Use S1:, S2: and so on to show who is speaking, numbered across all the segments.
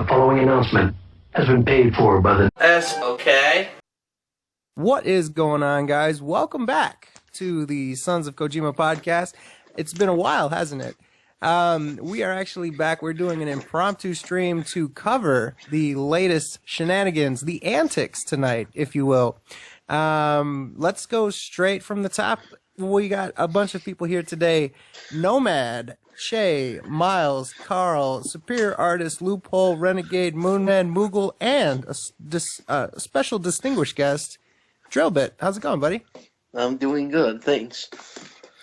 S1: following announcement has been paid for by the
S2: SoKast.
S3: What is going on, guys? Welcome back to the Sons of Kojima podcast. It's been a while, hasn't it? We are actually back. We're doing an impromptu stream to cover the latest shenanigans, the antics tonight, if you will. Let's go straight from the top. We got a bunch of people here today. Nomad, Shay, Miles, Carl, Superior Artist, Loophole, Renegade, Moonman, Moogle, and a special distinguished guest, Drillbit. How's it going, buddy?
S2: I'm doing good, thanks.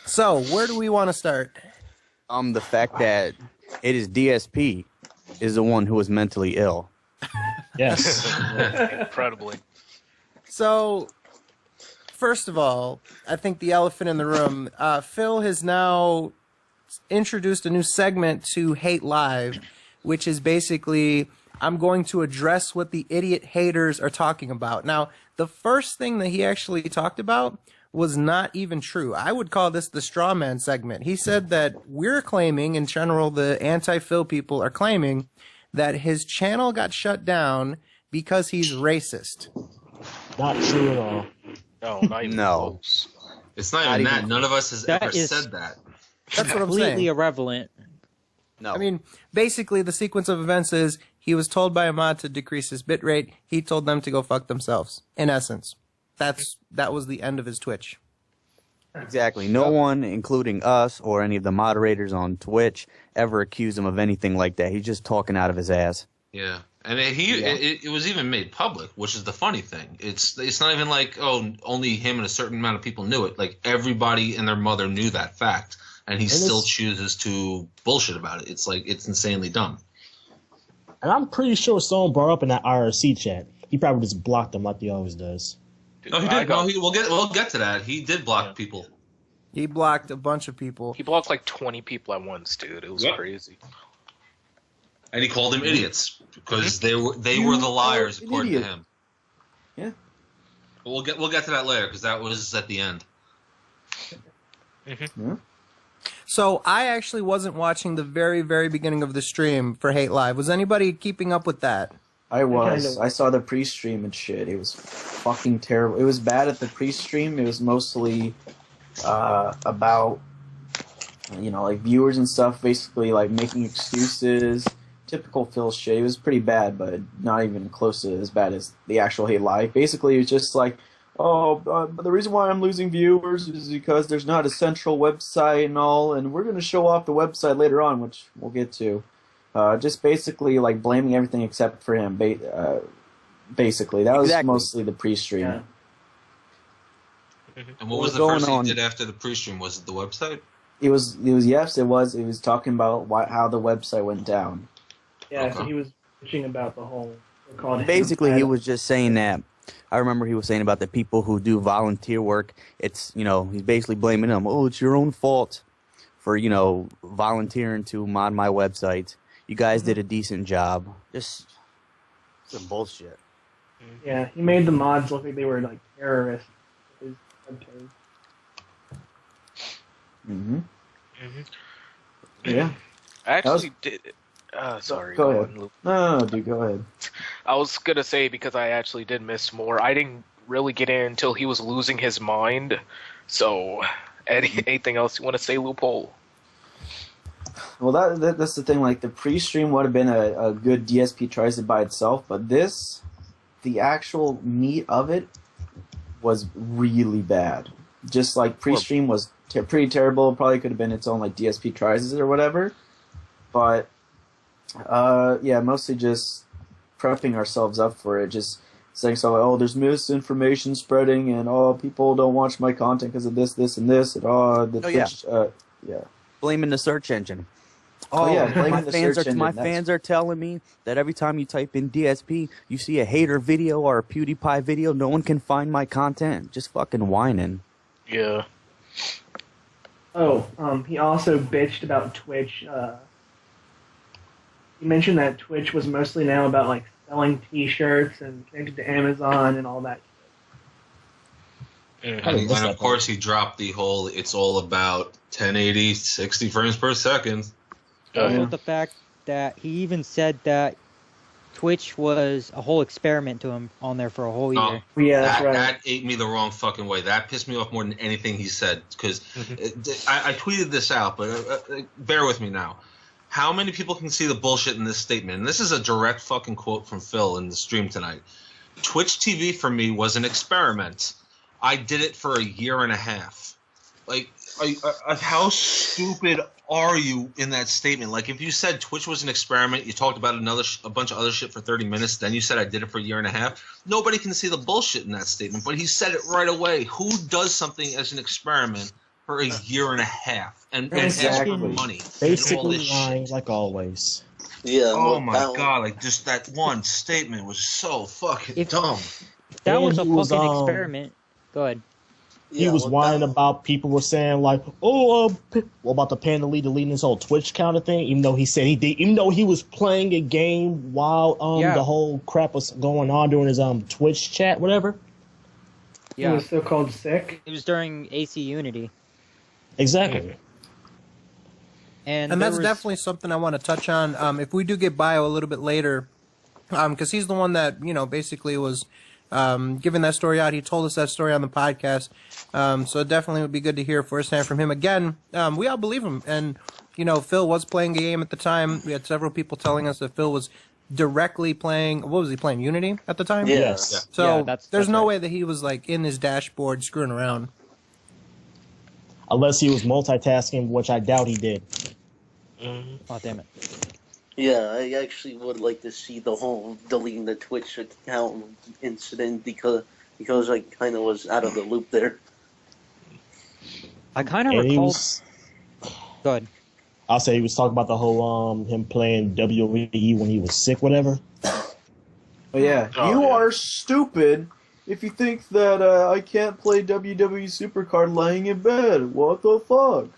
S3: So, where do we want to start?
S4: The fact that it is DSP is the one who is mentally ill.
S5: Yes.
S6: Incredibly.
S3: So, first of all, I think the elephant in the room, Phil has now introduced a new segment to Hate Live, which is basically, I'm going to address what the idiot haters are talking about. Now, the first thing that he actually talked about was not even true. I would call this the straw man segment. He said that we're claiming, in general, the anti-Phil people are claiming that his channel got shut down because he's racist.
S5: Not true at all.
S6: No, not even close.
S7: It's not even that. None of us has ever said that.
S3: That's what I'm saying.
S5: Completely irrelevant.
S4: No.
S3: I mean, basically, the sequence of events is he was told by a mod to decrease his bitrate. He told them to go fuck themselves, in essence. That was the end of his Twitch.
S4: Exactly. No one, including us or any of the moderators on Twitch, ever accused him of anything like that. He's just talking out of his ass.
S7: Yeah. And it was even made public, which is the funny thing. It's not even like, oh, only him and a certain amount of people knew it. Like, everybody and their mother knew that fact, and he still chooses to bullshit about it. It's like, it's insanely dumb.
S5: And I'm pretty sure someone brought up in that IRC chat. He probably just blocked them like he always does.
S7: No, he did. We'll get to that. He did block people.
S3: He blocked a bunch of people.
S6: He blocked like 20 people at once, dude. It was crazy.
S7: And he called them idiots because they were the liars according to him.
S4: Yeah.
S7: But we'll get to that later because that was at the end.
S4: Mm-hmm. Yeah.
S3: So I actually wasn't watching the very, very beginning of the stream for Hate Live. Was anybody keeping up with that?
S8: I was. I saw the pre-stream and shit. It was fucking terrible. It was bad at the pre-stream. It was mostly about, like viewers and stuff, basically like making excuses. Typical Phil shit. It was pretty bad, but not even close to as bad as the actual Hate Live. Basically, it was just like, but the reason why I'm losing viewers is because there's not a central website and all, and we're going to show off the website later on, which we'll get to. Just basically like blaming everything except for him. Basically, that was mostly the pre-stream.
S5: Yeah.
S7: And what was the first thing he did after the pre-stream? Was it the website?
S8: It was. Yes, it was. It was talking about how the website went down.
S9: Yeah, so he was bitching about the whole.
S4: Basically, he was just saying that. I remember he was saying about the people who do volunteer work. It's he's basically blaming them. Oh, it's your own fault for volunteering to mod my website. You guys did a decent job. Just some bullshit.
S9: Yeah, he made the mods look like they were like terrorists.
S8: Mm-hmm.
S6: Yeah. I actually did. Sorry.
S8: Go ahead. No, dude, go ahead.
S6: I was gonna say because I actually did miss more. I didn't really get in until he was losing his mind. So, anything else you want to say, Loophole?
S8: Well, that's the thing. Like the pre-stream would have been a good DSP tries it by itself, but the actual meat of it was really bad. Just like pre-stream was pretty terrible. Probably could have been its own like DSP tries it or whatever. But mostly just prepping ourselves up for it. Just saying so like, oh, there's misinformation spreading, and people don't watch my content because of this, and this, and Twitch.
S4: Blaming the search engine.
S8: Blaming the search engine.
S4: My fans are telling me that every time you type in DSP, you see a hater video or a PewDiePie video. No one can find my content. Just fucking whining.
S6: Yeah.
S9: He also bitched about Twitch. He mentioned that Twitch was mostly now about like selling T-shirts and connected to Amazon and all that.
S7: And of course, he dropped the whole. It's all about 1080, 60 frames per second.
S5: Also, the fact that he even said that
S10: Twitch was a whole experiment to him on there for a whole year.
S9: Yeah, that's right.
S7: That ate me the wrong fucking way. That pissed me off more than anything he said. Because I tweeted this out, but bear with me now. How many people can see the bullshit in this statement? And this is a direct fucking quote from Phil in the stream tonight. Twitch TV for me was an experiment. I did it for a year and a half. Like, how stupid are you in that statement? Like, if you said Twitch was an experiment, you talked about a bunch of other shit for 30 minutes, then you said I did it for a year and a half, nobody can see the bullshit in that statement. But he said it right away. Who does something as an experiment for a year and a half and asks for money?
S5: Basically lying like always.
S2: Yeah.
S7: Oh my god! Like, just that one statement was so fucking dumb.
S10: That was a
S5: And he was,
S10: fucking experiment. Go ahead.
S5: He was whining about people were saying like, what about the Panda deleting this whole Twitch counter thing? Even though he said he did, even though he was playing a game while the whole crap was going on during his Twitch chat, whatever.
S9: Yeah. He was still called sick.
S10: It was during AC Unity.
S5: Exactly.
S10: And
S3: that's definitely something I want to touch on. If we do get Bio a little bit later, because he's the one that basically was giving that story out. He told us that story on the podcast. So it definitely would be good to hear firsthand from him. Again, we all believe him. And, Phil was playing a game at the time. We had several people telling us that Phil was directly playing, what was he playing, Unity at the time?
S5: Yes.
S10: Yeah.
S3: So
S10: Yeah,
S3: there's
S10: that's
S3: no
S10: right.
S3: way that he was like in his dashboard screwing around.
S5: Unless he was multitasking, which I doubt he did.
S10: Oh, damn it.
S2: Yeah, I actually would like to see the whole deleting the Twitch account incident because I kind of was out of the loop there.
S10: I kind of
S5: And he
S10: recall.
S5: was-
S10: Go ahead.
S5: I'll say he was talking about the whole him playing WWE when he was sick, whatever.
S8: But yeah, you are stupid if you think that I can't play WWE Supercard laying in bed. What the fuck?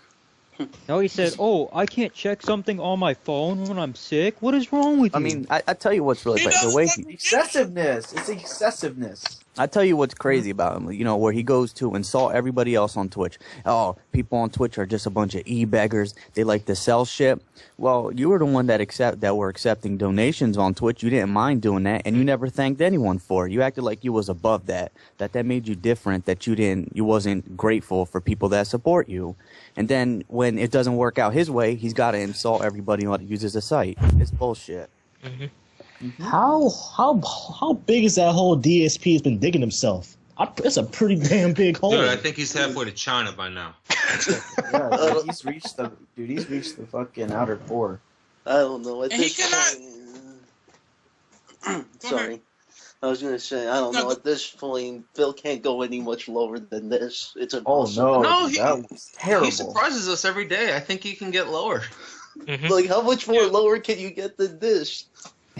S10: No, he said, "Oh, I can't check something on my phone when I'm sick. What is wrong with you?"
S4: I mean, I tell you what's really bad. The way
S8: Excessiveness. It's excessiveness.
S4: I tell you what's crazy about him, where he goes to insult everybody else on Twitch. Oh, people on Twitch are just a bunch of e-beggars. They like to sell shit. Well, you were the one that were accepting donations on Twitch. You didn't mind doing that, and you never thanked anyone for it. You acted like you was above that made you different, that you wasn't grateful for people that support you. And then when it doesn't work out his way, he's got to insult everybody who uses the site. It's bullshit.
S5: Mm-hmm. How big is that whole DSP has been digging himself? It's a pretty damn big hole.
S7: Dude, I think he's halfway to China by now.
S8: Yeah, he's reached the fucking outer core.
S2: I don't know. At this point, sorry. I was gonna say, I don't know. At this point, Phil can't go any much lower than this. It's impossible.
S7: No,
S8: that was terrible.
S7: He surprises us every day. I think he can get lower.
S2: Like, how much more lower can you get than this?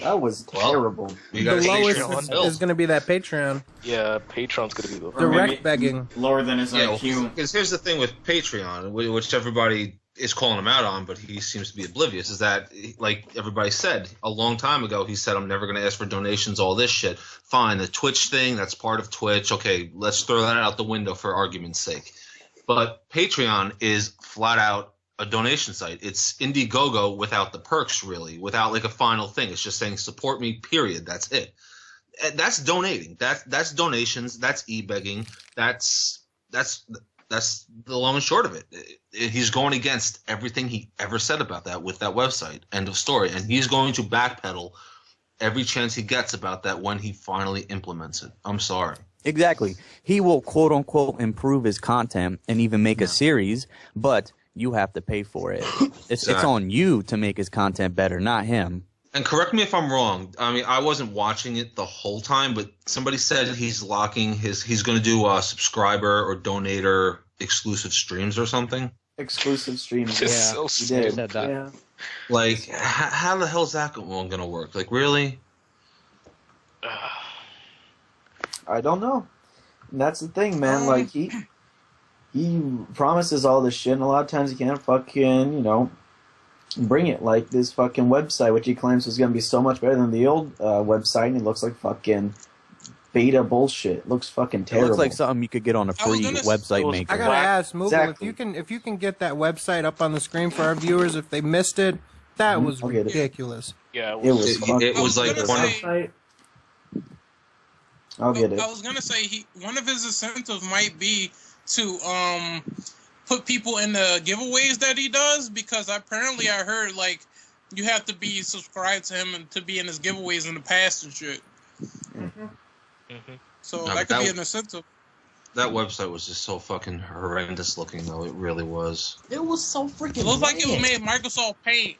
S8: That was terrible.
S3: The lowest is going to be that Patreon.
S6: Yeah, Patreon's going to be the
S3: direct begging.
S11: Lower than his IQ.
S7: Because here's the thing with Patreon, which everybody is calling him out on, but he seems to be oblivious, is that, like everybody said, a long time ago, he said, I'm never going to ask for donations, all this shit. Fine, the Twitch thing, that's part of Twitch. Okay, let's throw that out the window for argument's sake. But Patreon is flat out a donation site. It's Indiegogo without the perks, really, without like a final thing. It's just saying support me, period. That's it. That's donating. That's donations. That's e-begging. That's the long and short of it. He's going against everything he ever said about that with that website. End of story. And he's going to backpedal every chance he gets about that when he finally implements it. I'm sorry.
S4: Exactly. He will quote unquote improve his content and even make a series, but you have to pay for it. It's on you to make his content better, not him.
S7: And correct me if I'm wrong. I mean, I wasn't watching it the whole time, but somebody said he's locking he's going to do subscriber or donator exclusive streams or something.
S8: Exclusive streams,
S6: Just
S8: yeah.
S6: so
S8: He
S6: stupid.
S8: did.
S9: Yeah.
S7: Like, how the hell is that going to work? Like, really?
S8: I don't know. And that's the thing, man. Like, he promises all this shit, and a lot of times he can't fucking, bring it. Like this fucking website, which he claims was going to be so much better than the old website, and it looks like fucking beta bullshit. It looks fucking terrible.
S4: It looks like something you could get on a free website maker.
S3: I gotta ask, Moogle,
S8: Exactly.
S3: if you can get that website up on the screen for our viewers if they missed it, that was ridiculous.
S6: Yeah,
S8: It was
S7: It was like one of.
S9: Site.
S8: I'll get it.
S11: I was gonna say one of his incentives might be to put people in the giveaways that he does, because apparently I heard like you have to be subscribed to him and to be in his giveaways in the past and shit. So
S7: No,
S11: that could be an incentive.
S7: That website was just so fucking horrendous looking, though. It really was.
S5: It was so freaking.
S11: It looks like it was
S5: bad.
S11: made Microsoft Paint.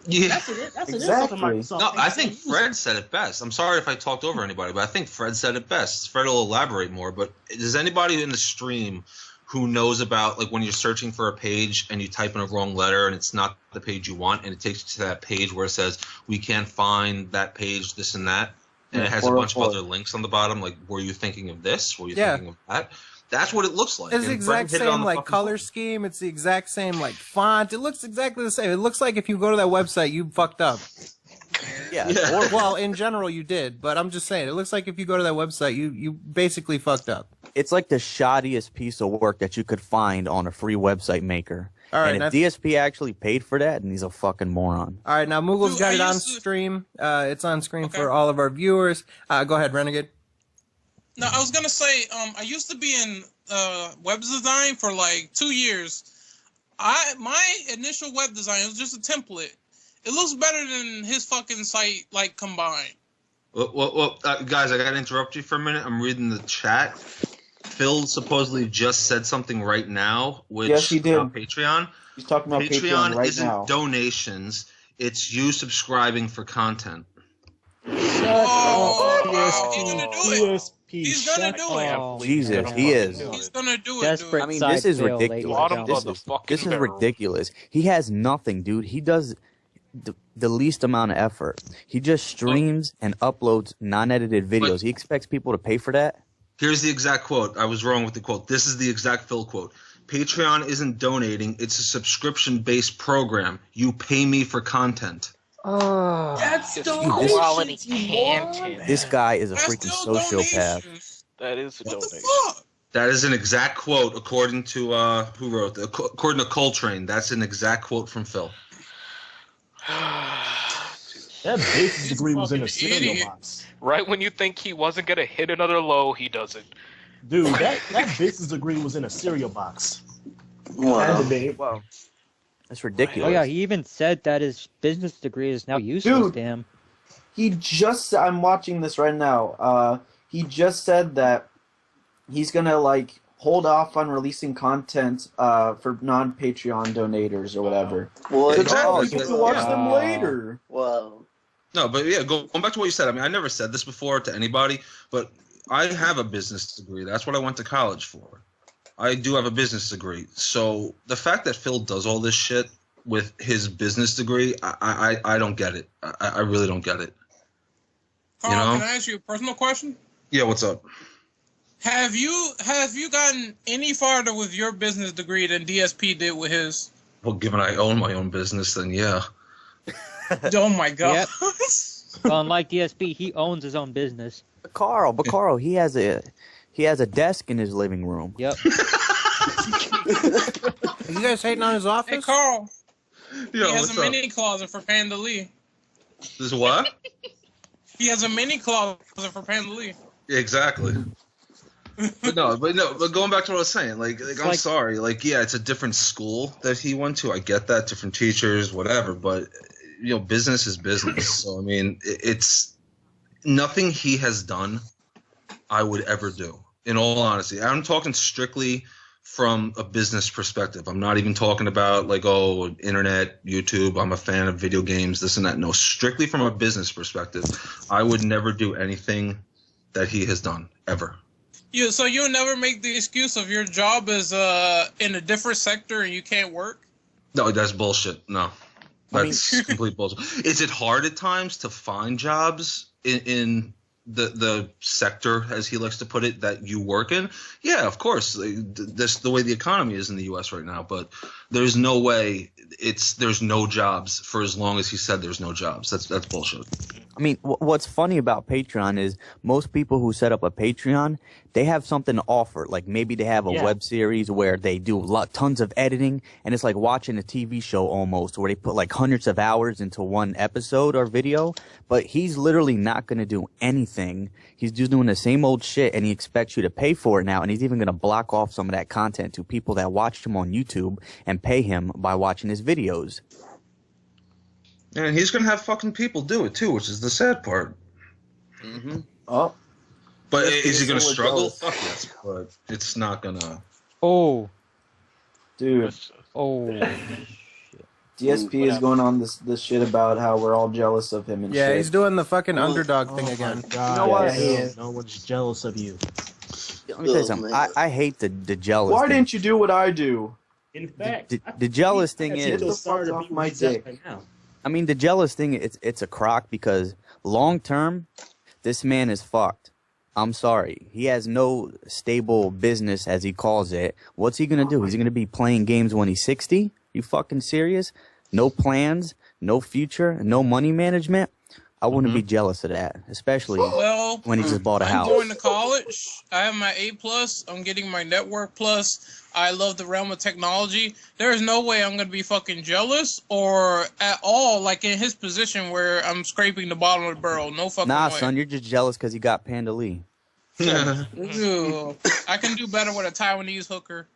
S7: Yeah.
S5: That's
S8: Exactly.
S5: Microsoft.
S7: No, I think Fred said it best. I'm sorry if I talked over anybody, but I think Fred said it best. Fred will elaborate more, but does anybody in the stream who knows about, like, when you're searching for a page and you type in a wrong letter and it's not the page you want, and it takes you to that page where it says, we can't find that page, this and that, and it has a bunch of other links on the bottom, like, were you thinking of this? Were you thinking of that? That's what it looks like.
S3: It's the
S7: And Fred
S3: exact
S7: hit it on
S3: same
S7: the
S3: like
S7: fucking
S3: color
S7: point.
S3: scheme. It's the exact same like font. It looks exactly the same. It looks like if you go to that website, you fucked up.
S4: Yeah.
S3: Or, well, in general, you did, but I'm just saying, it looks like if you go to that website, you basically fucked up.
S4: It's like the shoddiest piece of work that you could find on a free website maker.
S3: All right,
S4: and if DSP actually paid for that, and he's a fucking moron.
S3: All right, now Moogle's
S11: Dude,
S3: got
S11: I
S3: it on
S11: used to-
S3: stream. It's on screen for all of our viewers. Go ahead, Renegade.
S11: No, I was gonna say, I used to be in web design for like 2 years. My initial web design was just a template. It looks better than his fucking site, like, combined.
S7: Well, guys, I gotta interrupt you for a minute. I'm reading the chat. Phil supposedly just said something right now, which
S8: Yes, he did.
S7: about Patreon.
S8: He's talking about Patreon right
S7: isn't
S8: now.
S7: donations; it's you subscribing for content.
S11: Oh, wow, he's gonna do it.
S5: PSP.
S11: He's gonna do it.
S10: Oh,
S4: Jesus, he is.
S11: He's gonna do it, dude.
S10: Desperate
S4: I mean,
S10: side
S4: this is
S10: fail, ladies
S4: ridiculous.
S10: and
S6: Bottom
S10: gentlemen.
S6: of the fucking
S4: This is
S6: barrel.
S4: ridiculous. He has nothing, dude. He does the least amount of effort. He just streams and uploads non-edited videos. He expects people to pay for that?
S7: Here's the exact quote. I was wrong with the quote. This is the exact Phil quote. Patreon isn't donating; it's a subscription-based program. You pay me for content.
S9: That's
S6: Just
S9: donations,
S6: quality
S9: you
S6: content.
S4: This guy is a
S11: That's
S4: freaking
S11: still
S4: sociopath.
S11: donations.
S6: That is a
S11: What the
S6: donation.
S11: fuck?
S7: That is an exact quote according to who wrote it? According to Coltrane. That's an exact quote from Phil.
S5: That basic degree was in a
S11: fucking
S5: cereal
S11: idiot.
S5: box.
S6: Right when you think he wasn't gonna hit another low, he doesn't.
S5: Dude, that business degree was in a cereal box.
S9: Had
S2: Wow.
S9: to be.
S4: That's ridiculous.
S10: Oh yeah, he even said that his business degree is now useless
S8: Dude.
S10: to him.
S8: He just, I'm watching this right now. He just said that he's gonna like hold off on releasing content for non-Patreon donators or whatever.
S2: Well,
S8: So
S7: Exactly.
S8: people can watch them
S10: Wow.
S8: later.
S2: wow.
S7: No, but yeah, going back to what you said. I mean, I never said this before to anybody, but I have a business degree. That's what I went to college for. I do have a business degree. So the fact that Phil does all this shit with his business degree, I don't get it. I really don't get it.
S11: Carl,
S7: You know?
S11: can I ask you a personal question?
S7: Yeah, what's up?
S11: Have you gotten any farther with your business degree than DSP did with his?
S7: Well, given I own my own business, then yeah.
S11: Oh my god.
S10: Yep. Well, unlike DSP, he owns his own business.
S4: But Carl, he has a desk in his living room.
S10: Yep.
S3: Are you guys hating on his
S11: Hey
S3: office?
S11: Carl,
S7: Yo,
S11: he has
S7: what's
S11: a
S7: up?
S11: mini closet for Panda Lee.
S7: This is what?
S11: He has a mini closet for Panda Lee.
S7: Exactly. But going back to what I was saying, like I'm
S10: like-
S7: sorry, like yeah, it's a different school that he went to. I get that, different teachers, whatever, but business is business. So I mean, it's nothing he has done I would ever do. In all honesty, I'm talking strictly from a business perspective. I'm not even talking about like, oh, internet, YouTube. I'm a fan of video games, this and that. No, strictly from a business perspective, I would never do anything that he has done ever.
S11: So you'll never make the excuse of your job is in a different sector and you can't work?
S7: No, that's bullshit. No, that's complete bullshit. Is it hard at times to find jobs in the sector, as he likes to put it, that you work in? Yeah, of course. That's the way the economy is in the U.S. right now. But there's no way there's no jobs for as long as he said there's no jobs. That's bullshit.
S4: I mean, what's funny about Patreon is most people who set up a Patreon, they have something to offer. Like maybe they have a web series where they do tons of editing, and it's like watching a TV show almost, where they put like hundreds of hours into one episode or video. But he's literally not going to do anything. He's just doing the same old shit, and he expects you to pay for it now. And he's even going to block off some of that content to people that watched him on YouTube and pay him by watching his videos.
S7: And he's gonna have fucking people do it too, which is the sad part.
S4: Mm-hmm.
S8: Oh,
S7: but is he gonna struggle? Fuck yes, but it's not gonna.
S10: Oh,
S8: dude.
S10: Oh.
S8: DSP is going on this shit about how we're all jealous of him and shit.
S3: Yeah, he's doing the fucking underdog thing again.
S5: God,
S8: you know what?
S5: Yeah, he is. No one's jealous of you.
S4: Let me tell you something. I hate the jealous.
S8: Why
S4: thing.
S8: didn't you do what I do?
S5: In fact,
S4: the jealous thing is.
S8: Get the fuck off my dick.
S4: I mean, the jealous thing, it's a crock because long term, this man is fucked. I'm sorry. He has no stable business, as he calls it. What's he going to do? He's going to be playing games when he's 60? You fucking serious? No plans, no future, no money management? I wouldn't be jealous of that, especially when he just bought a house.
S11: I'm going to college. I have my A+. I'm getting my Network Plus. I love the realm of technology. There is no way I'm going to be fucking jealous or at all like in his position where I'm scraping the bottom of the barrel. No fucking way.
S4: Nah, son, you're just jealous because he got Panda Lee.
S11: Ew. I can do better with a Taiwanese hooker.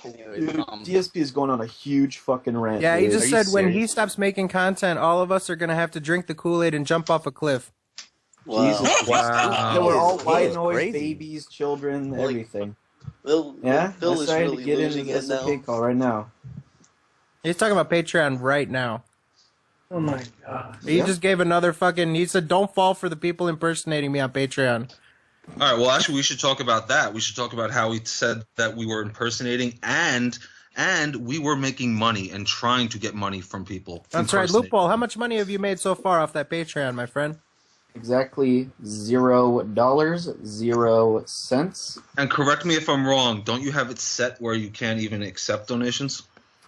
S8: DSP is going on a huge fucking rant.
S3: Yeah, he
S8: dude.
S3: just said when he stops making content, all of us are gonna have to drink the Kool-Aid and jump off a cliff.
S8: Wow. Jesus.
S7: Wow.
S8: They were all white
S4: That's
S8: noise,
S4: crazy.
S8: Babies, children, everything.
S2: Phil
S8: Yeah,
S2: Phil
S8: I'm
S2: is
S8: starting
S2: really
S8: to get
S2: losing
S8: into
S2: it
S8: the SAK
S2: now.
S8: call right now.
S3: He's talking about Patreon right now.
S9: Oh my god.
S3: He just gave another fucking. He said, "Don't fall for the people impersonating me on Patreon."
S7: All right. Well, actually, we should talk about that. We should talk about how he said that we were impersonating and we were making money and trying to get money from people.
S3: That's right, Loophole. How much money have you made so far off that Patreon, my friend?
S8: Exactly $0, 0 cents.
S7: And correct me if I'm wrong. Don't you have it set where you can't even accept donations?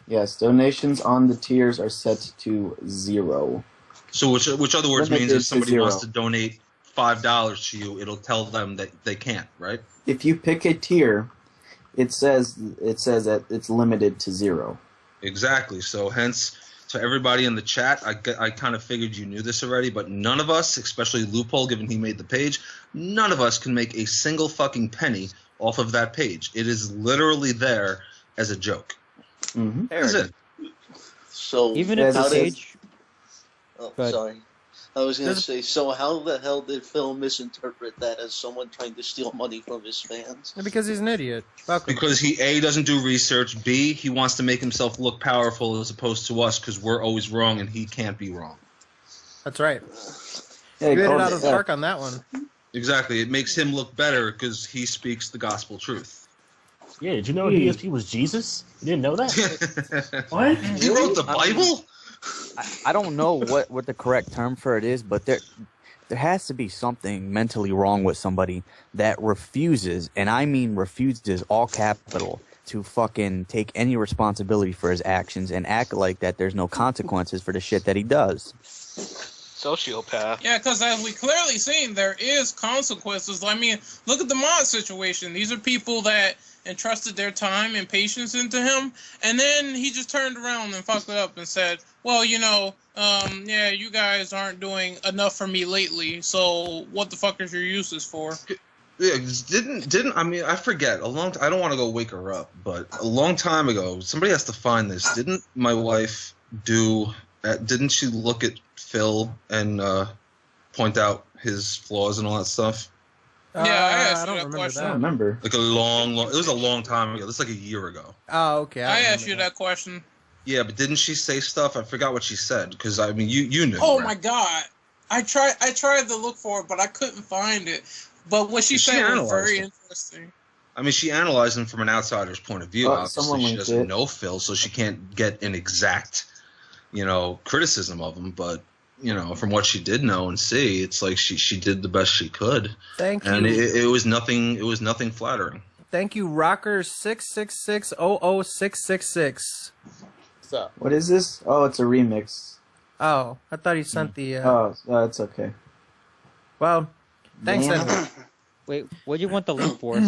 S8: Yes, donations on the tiers are set to 0.
S7: So, which other words means
S8: Limited
S7: if somebody
S8: to 0.
S7: wants to donate $5 to you, it'll tell them that they can't, right?
S8: If you pick a tier, it says that it's limited to 0.
S7: Exactly. So hence, to everybody in the chat, I kind of figured you knew this already, but none of us, especially Loophole, given he made the page, none of us can make a single fucking penny off of that page. It is literally there as a joke.
S8: Mm-hmm.
S7: That's it.
S2: So
S10: Even if
S2: how
S10: the
S2: did-
S10: page.
S2: Oh,
S10: But-
S2: sorry. I was going to say, so how the hell did Phil misinterpret that as someone trying to steal money from his fans?
S3: Because he's an idiot. Fuck him.
S7: Because he A, doesn't do research, B, he wants to make himself look powerful as opposed to us because we're always wrong and he can't be wrong.
S3: That's right.
S8: Yeah,
S3: You hit it
S8: called
S3: out of the park on that one.
S7: Exactly. It makes him look better because he speaks the gospel truth.
S5: Yeah, did you know DSP was Jesus? You didn't know that?
S9: What?
S7: He wrote the Bible?
S4: I don't know what the correct term for it is, but there has to be something mentally wrong with somebody that refuses, and I mean refuses all capital, to fucking take any responsibility for his actions and act like that there's no consequences for the shit that he does.
S6: Sociopath.
S11: Yeah, because as we clearly seen, there is consequences. I mean, look at the mod situation. These are people that entrusted their time and patience into him, and then he just turned around and fucked it up and said, well, you know, yeah, you guys aren't doing enough for me lately, so what the fuck is your uses for?
S7: Yeah, didn't I mean, I forget, I don't want to go wake her up, but a long time ago, somebody has to find this. Didn't my wife didn't she look at Phil and point out his flaws and all that stuff?
S11: Yeah, I asked
S3: don't
S11: you that
S3: remember
S11: question.
S8: I don't remember.
S7: Like it was a long time ago. This is like a year ago.
S3: Oh, okay.
S11: I asked
S3: remember
S11: you that question.
S7: Yeah, but didn't she say stuff? I forgot what she said because I mean you knew.
S11: Oh
S7: right?
S11: my god. I tried to look for it, but I couldn't find it. But what she said was
S7: analyzed
S11: very
S7: it.
S11: interesting.
S7: I mean, she analyzed him from an outsider's point of view.
S8: Someone
S7: Obviously, she
S8: linked
S7: doesn't
S8: it.
S7: know Phil, so she can't get an exact, criticism of him. But from what she did know and see, it's like she did the best she could.
S3: Thank you.
S7: And it was nothing. It was nothing flattering.
S3: Thank you, Rocker 666 00666.
S8: What is this? Oh, it's a remix.
S3: Oh, I thought he sent the.
S8: Oh, that's okay.
S3: Well, thanks
S8: Damn.
S3: anyway.
S10: Wait, what do you want the link for?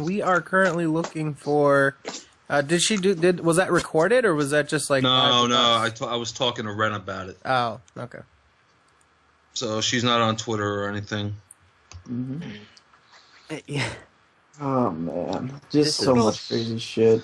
S3: We are currently looking for. Did she do? Was that recorded or was that just like?
S7: No.
S3: us?
S7: I was talking to Ren about it.
S3: Oh, okay.
S7: So she's not on Twitter or anything.
S8: Mm-hmm.
S4: Yeah.
S8: Oh man, just so much crazy shit.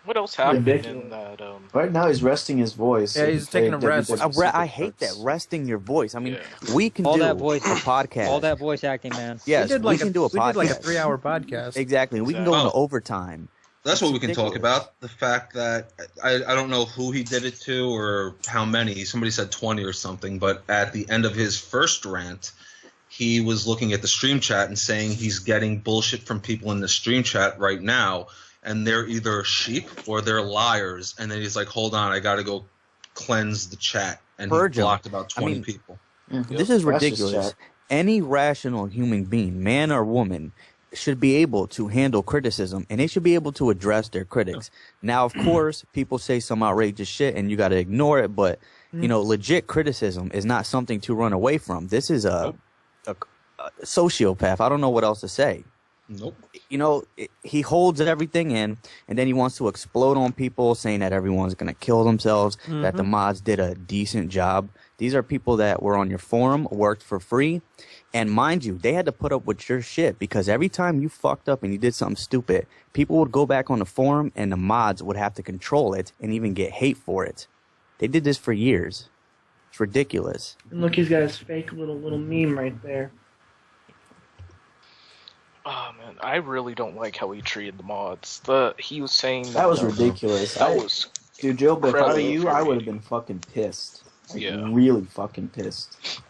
S6: What else happened
S9: Ridiculous.
S6: in that?
S8: Right now he's resting his voice.
S3: Yeah,
S8: so he
S3: he's
S8: can
S3: taking a
S8: play
S3: rest.
S8: WWE
S4: I hate that,
S8: Superstars.
S4: resting your voice. I mean,
S6: Yeah.
S4: we can
S10: All
S4: do
S10: that voice-
S4: a podcast.
S10: All that voice acting, man.
S4: Yes,
S3: we did like
S4: can do a podcast.
S3: We did like a 3-hour podcast.
S4: Exactly. We can go into overtime.
S7: That's what we can talk
S4: ridiculous.
S7: about. The fact that I don't know who he did it to or how many. Somebody said 20 or something, but at the end of his first rant, he was looking at the stream chat and saying he's getting bullshit from people in the stream chat right now, and they're either sheep or they're liars. And then he's like, hold on, I got to go cleanse the chat. And
S4: Purge
S7: he
S4: 'em.
S7: blocked about 20
S4: I mean,
S7: people.
S4: This is
S8: Precious
S4: ridiculous.
S8: chat.
S4: Any rational human being, man or woman, should be able to handle criticism, and they should be able to address their critics. Now, of course, people say some outrageous shit, and you got to ignore it. But legit criticism is not something to run away from. This is a sociopath. I don't know what else to say.
S7: Nope.
S4: He holds everything in, and then he wants to explode on people, saying that everyone's going to kill themselves, that the mods did a decent job. These are people that were on your forum, worked for free, and mind you, they had to put up with your shit because every time you fucked up and you did something stupid, people would go back on the forum, and the mods would have to control it and even get hate for it. They did this for years. It's ridiculous.
S9: And look, he's got his fake little meme right there.
S6: Oh man, I really don't like how he treated the mods. He was saying
S8: That was ridiculous. Dude, Joe, if I were you, I would have been fucking pissed. Like, really fucking pissed.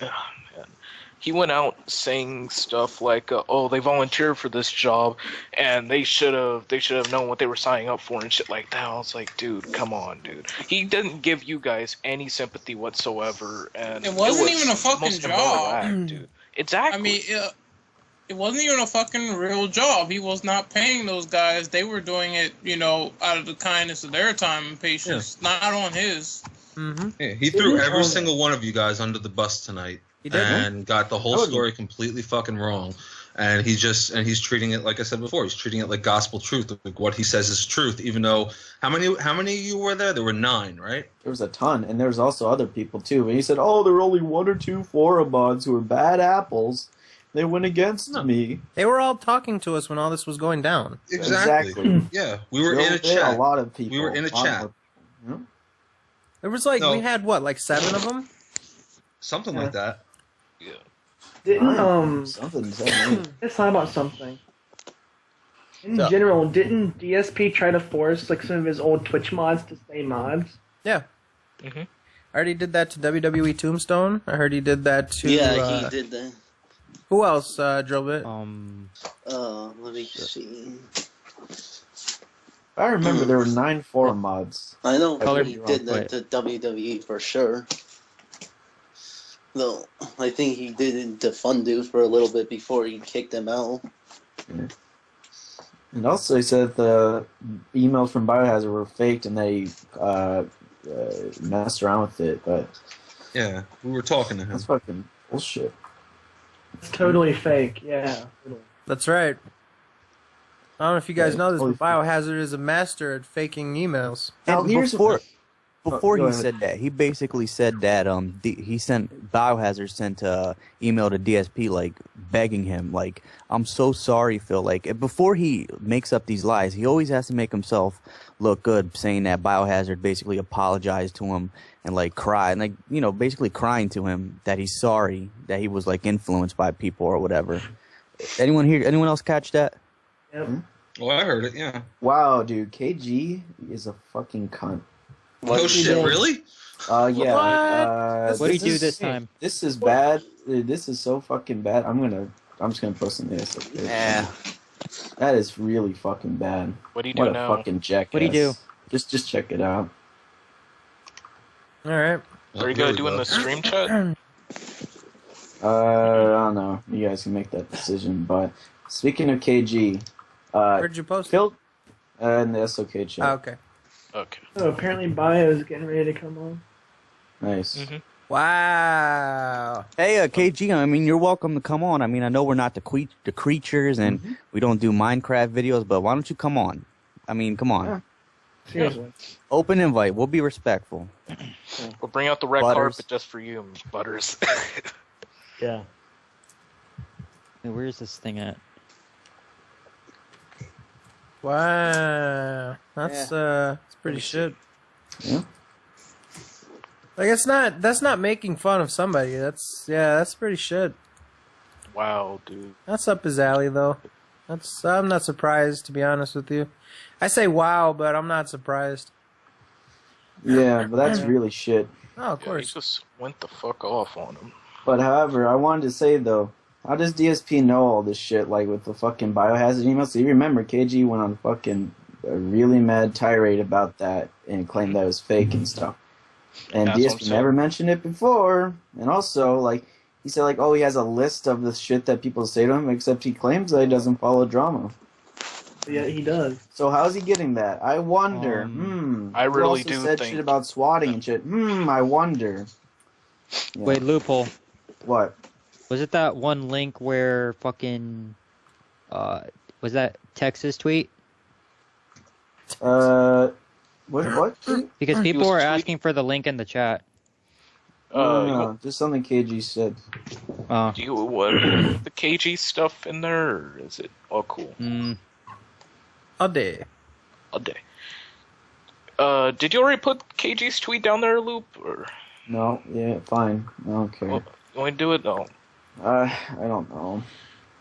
S6: Oh, man. He went out saying stuff like, "Oh, they volunteered for this job, and they should have known what they were signing up for and shit like that." I was like, "Dude, come on, dude." He didn't give you guys any sympathy whatsoever, and
S11: It wasn't
S6: was
S11: even a fucking
S6: most immoral
S11: job.
S6: act, dude. Exactly.
S11: I mean, it wasn't even a fucking real job. He was not paying those guys. They were doing it, out of the kindness of their time and patience, not on his.
S3: Mm-hmm.
S7: Yeah, he threw every single one of you guys under the bus tonight and got the whole story completely fucking wrong. And he's treating it, like I said before, he's treating it like gospel truth. Like what he says is truth, even though how many of you were there? There were 9, right?
S8: There was a ton, and there was also other people too. And he said, "Oh, there were only 1 or 2 forum mods who were bad apples. They went against me."
S3: They were all talking to us when all this was going down.
S7: Exactly. Yeah, we were in a chat.
S8: A lot of people.
S7: We were in a chat.
S3: There was we had what, 7 of them?
S7: Something like that.
S6: Yeah.
S9: Didn't
S8: something.
S9: Let's talk about something. In general, didn't DSP try to force some of his old Twitch mods to stay mods?
S3: Yeah.
S6: Mm-hmm.
S3: I already did that to WWE Tombstone. I heard he did that to.
S2: Yeah, he did that.
S3: Who else drove it?
S2: Let me see.
S8: I remember there were 9 forum mods.
S2: I know he did that to WWE for sure. Though, I think he did it to Fundu for a little bit before he kicked them out.
S8: Yeah. And also he said the emails from Biohazard were faked and they messed around with it, but...
S7: Yeah, we were talking to him.
S8: That's fucking bullshit.
S9: It's totally fake, yeah.
S3: That's right. I don't know if you guys know this, but Biohazard is a master at faking emails.
S4: And before he said that, he basically said that Biohazard sent a email to DSP begging him, "I'm so sorry, Phil." Before he makes up these lies, he always has to make himself look good, saying that Biohazard basically apologized to him and cried, and basically crying to him that he's sorry that he was influenced by people or whatever. Anyone else catch that?
S9: Yep.
S7: Well, I heard it. Yeah.
S8: Wow, dude, KG is a fucking cunt.
S7: Oh shit! Really?
S8: Yeah.
S10: What did he do this time?
S8: This is bad. This is so fucking bad. I'm just gonna post some this.
S4: Yeah.
S8: That is really fucking bad.
S6: What do you do now?
S8: What a fucking jackass.
S10: What do you do?
S8: Just check it out.
S3: All right.
S6: Are you gonna do in the stream chat?
S8: I don't know. You guys can make that decision. But speaking of KG,
S3: Where'd you post it?
S8: Phil, in the SoK chat.
S3: Oh, okay.
S6: Okay.
S9: So apparently Bio is getting ready to come on.
S8: Nice.
S6: Mm-hmm.
S3: Wow.
S4: Hey, KG, I mean, you're welcome to come on. I mean, I know we're not the creatures and we don't do Minecraft videos, but why don't you come on? I mean, come on.
S9: Yeah. Seriously.
S4: Open invite. We'll be respectful.
S6: We'll bring out the red
S4: Butters.
S6: carpet just for you, Butters.
S5: Yeah.
S10: Hey, where's this thing at?
S3: Wow. That's pretty shit.
S8: Yeah.
S3: Like that's not making fun of somebody. That's pretty shit.
S6: Wow, dude.
S3: That's up his alley though. I'm not surprised, to be honest with you. I say wow, but I'm not surprised.
S8: Yeah, but that's really shit.
S3: Oh, of
S6: He
S3: course.
S6: just went the fuck off on him.
S8: But however, I wanted to say though, how does DSP know all this shit, like with the fucking biohazard emails? So you remember KG went on fucking a really mad tirade about that and claimed that it was fake and stuff. And
S6: That's what I'm
S8: DSP
S6: saying.
S8: never mentioned it before. And also, like, he said, like, oh, he has a list of the shit that people say to him, except he claims that he doesn't follow drama.
S9: Yeah, he does.
S8: So how's he getting that? I wonder.
S6: I
S8: He
S6: really
S8: also
S6: do
S8: said
S6: think-
S8: shit about swatting and shit. I wonder. Yeah.
S10: Wait, loophole.
S8: What?
S10: Was it that one link where fucking was that Texas tweet?
S8: What?
S10: Because
S6: He
S10: people
S6: was
S10: were
S6: tweet-
S10: asking for the link in the chat.
S8: No, just something KG said.
S6: Do you want the KG stuff in there, or is it all cool?
S3: All day.
S6: All day. Did you already put KG's tweet down there, Loop? Or
S8: No, yeah, fine. I don't care.
S6: you want to do it? No.
S8: I don't know.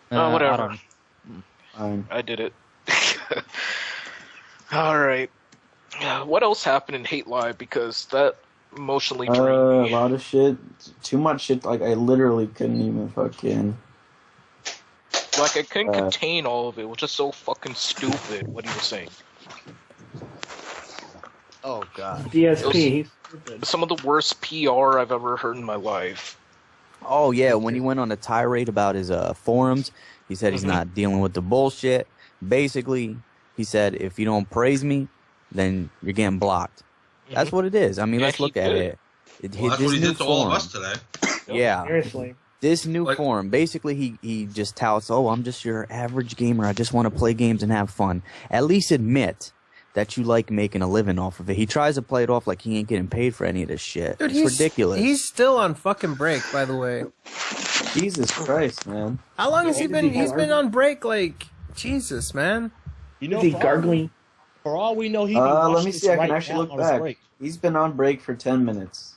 S6: Whatever.
S8: Fine.
S6: I did it. All right. What else happened in Hate Live? Because that emotionally
S8: A
S6: drained me.
S8: lot of shit. Too much shit. Like, I literally couldn't even fucking...
S6: Like, I couldn't contain all of it. It was just so fucking stupid what he was saying.
S4: Oh, God.
S9: DSP, he's stupid.
S6: Some of the worst PR I've ever heard in my life.
S4: Oh, yeah, when he went on a tirade about his forums, he said he's not dealing with the bullshit. Basically, he said, if you don't praise me, then you're getting blocked. That's what it is. I mean,
S6: Yeah,
S4: let's look
S6: he
S4: at
S6: did.
S4: it.
S7: Well, that's what he did to all of us today.
S4: Yeah.
S9: Seriously.
S4: This new forum, basically he just touts, oh, I'm just your average gamer. I just want to play games and have fun. At least admit that you like making a living off of it. He tries to play it off like he ain't getting paid for any of this shit.
S3: Dude,
S4: it's ridiculous.
S3: He's still on fucking break, by the way.
S8: Jesus Christ, man.
S3: How long has he been? He's been
S9: gargling?
S3: on break, like, Jesus, man.
S5: You know,
S9: Is he
S5: for all-
S9: gargling?
S5: For all we know, he be
S8: Let
S5: watching
S8: me
S5: this
S8: see. I
S5: right
S8: can actually
S5: now
S8: look
S5: on his
S8: back.
S5: break.
S8: He's been on break for 10 minutes.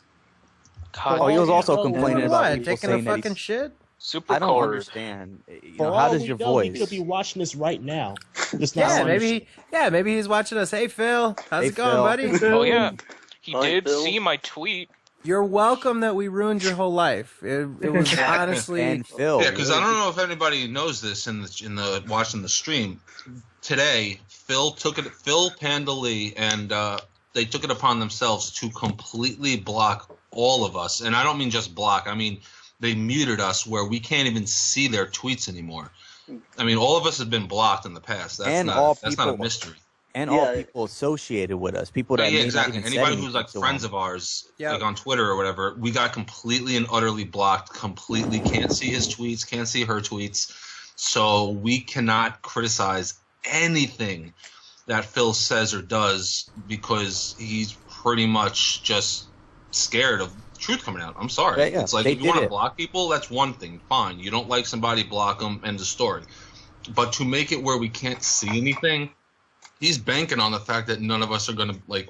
S6: God,
S4: Oh, he was
S5: all
S4: also
S5: we know-
S4: complaining
S3: Doing
S4: about
S3: what?
S4: people
S3: Taking a
S4: saying that
S3: fucking
S4: he's...
S3: shit?
S6: super
S4: I don't
S6: card.
S4: understand. You
S5: For
S4: know, how
S5: all
S4: does
S5: we
S4: your
S5: know, he
S4: voice...
S5: could be watching this right now. Just not
S3: Yeah,
S5: on
S3: maybe. Yeah, maybe he's watching us. Hey, Phil, how's
S4: Hey,
S3: it going,
S4: Phil.
S3: buddy?
S6: Oh yeah, he
S2: Hi,
S6: did
S2: Bill.
S6: see my tweet.
S3: You're welcome that we ruined your whole life. It was honestly.
S4: And Phil...
S7: Yeah, because I don't know if anybody knows this in the watching the stream today. Phil Panda Lee, and they took it upon themselves to completely block all of us, and I don't mean just block. I mean they muted us where we can't even see their tweets anymore. I mean, all of us have been blocked in the past. That's
S4: And
S7: not
S4: all
S7: that's not a
S4: people-
S7: mystery.
S4: And all
S2: Yeah.
S4: people associated with us. People that
S7: Yeah,
S4: may
S7: exactly.
S4: not even
S7: Anybody
S4: say
S7: who's like
S4: anything to
S7: friends
S4: them.
S7: of ours,
S3: Yeah.
S7: like on Twitter or whatever, we got completely and utterly blocked. Completely can't see his tweets, can't see her tweets. So we cannot criticize anything that Phil says or does because he's pretty much just scared of truth coming out. I'm sorry.
S4: Yeah, yeah.
S7: It's like
S4: They
S7: if you want
S4: did
S7: to
S4: it.
S7: block people, that's one thing. Fine. You don't like somebody, block them, end of story. But to make it where we can't see anything, he's banking on the fact that none of us are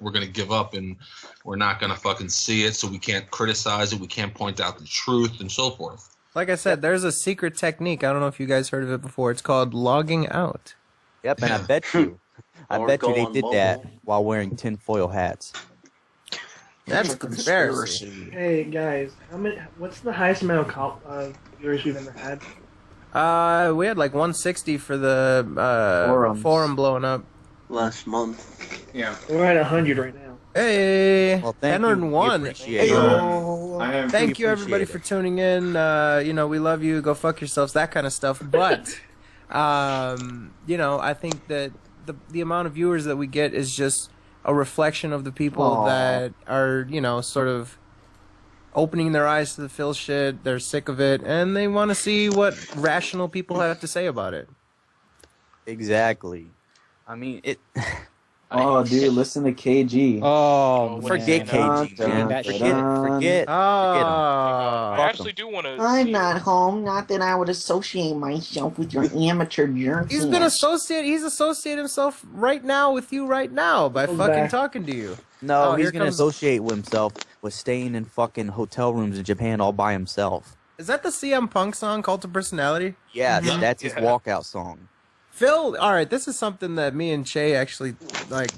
S7: we're gonna give up and we're not gonna fucking see it, so we can't criticize it, we can't point out the truth and so forth.
S3: Like I said, there's a secret technique. I don't know if you guys heard of it before. It's called logging out.
S4: Yep, and I bet you,
S2: Or
S4: they
S2: go on
S4: did
S2: mobile.
S4: that while wearing tinfoil hats.
S3: That's a conspiracy.
S9: Hey guys, what's the highest amount of viewers we've ever had?
S3: We had like 160 for the
S8: Forums.
S3: forum blowing up.
S2: Last month.
S12: Yeah.
S9: We're at 100 right now.
S3: Hey,
S4: Well, thank you. We
S3: 101.
S4: appreciate
S3: Hey,
S4: it.
S12: I am.
S3: Thank you
S4: appreciate
S3: everybody
S4: it.
S3: for tuning in. We love you. Go fuck yourselves. That kind of stuff. But, I think that the amount of viewers that we get is just a reflection of the people that are, you know, sort of opening their eyes to the Phil shit. They're sick of it, and they want to see what rational people have to say about it.
S4: Exactly. I mean, it.
S8: Oh, dude, listen to KG.
S10: Oh,
S4: Forget
S10: man.
S4: KG, man. Forget.
S3: Oh,
S6: I actually do want to.
S12: I'm not home. Not that I would associate myself with your amateur jerkiness.
S3: He's associated himself right now with you right now by fucking talking to you.
S4: No,
S3: Oh,
S4: he's
S3: here
S4: gonna
S3: comes-
S4: associate with himself with staying in fucking hotel rooms in Japan all by himself.
S3: Is that the CM Punk song, Cult of Personality?
S4: Yeah, that's his walkout song.
S3: Phil, all right, this is something that me and Che actually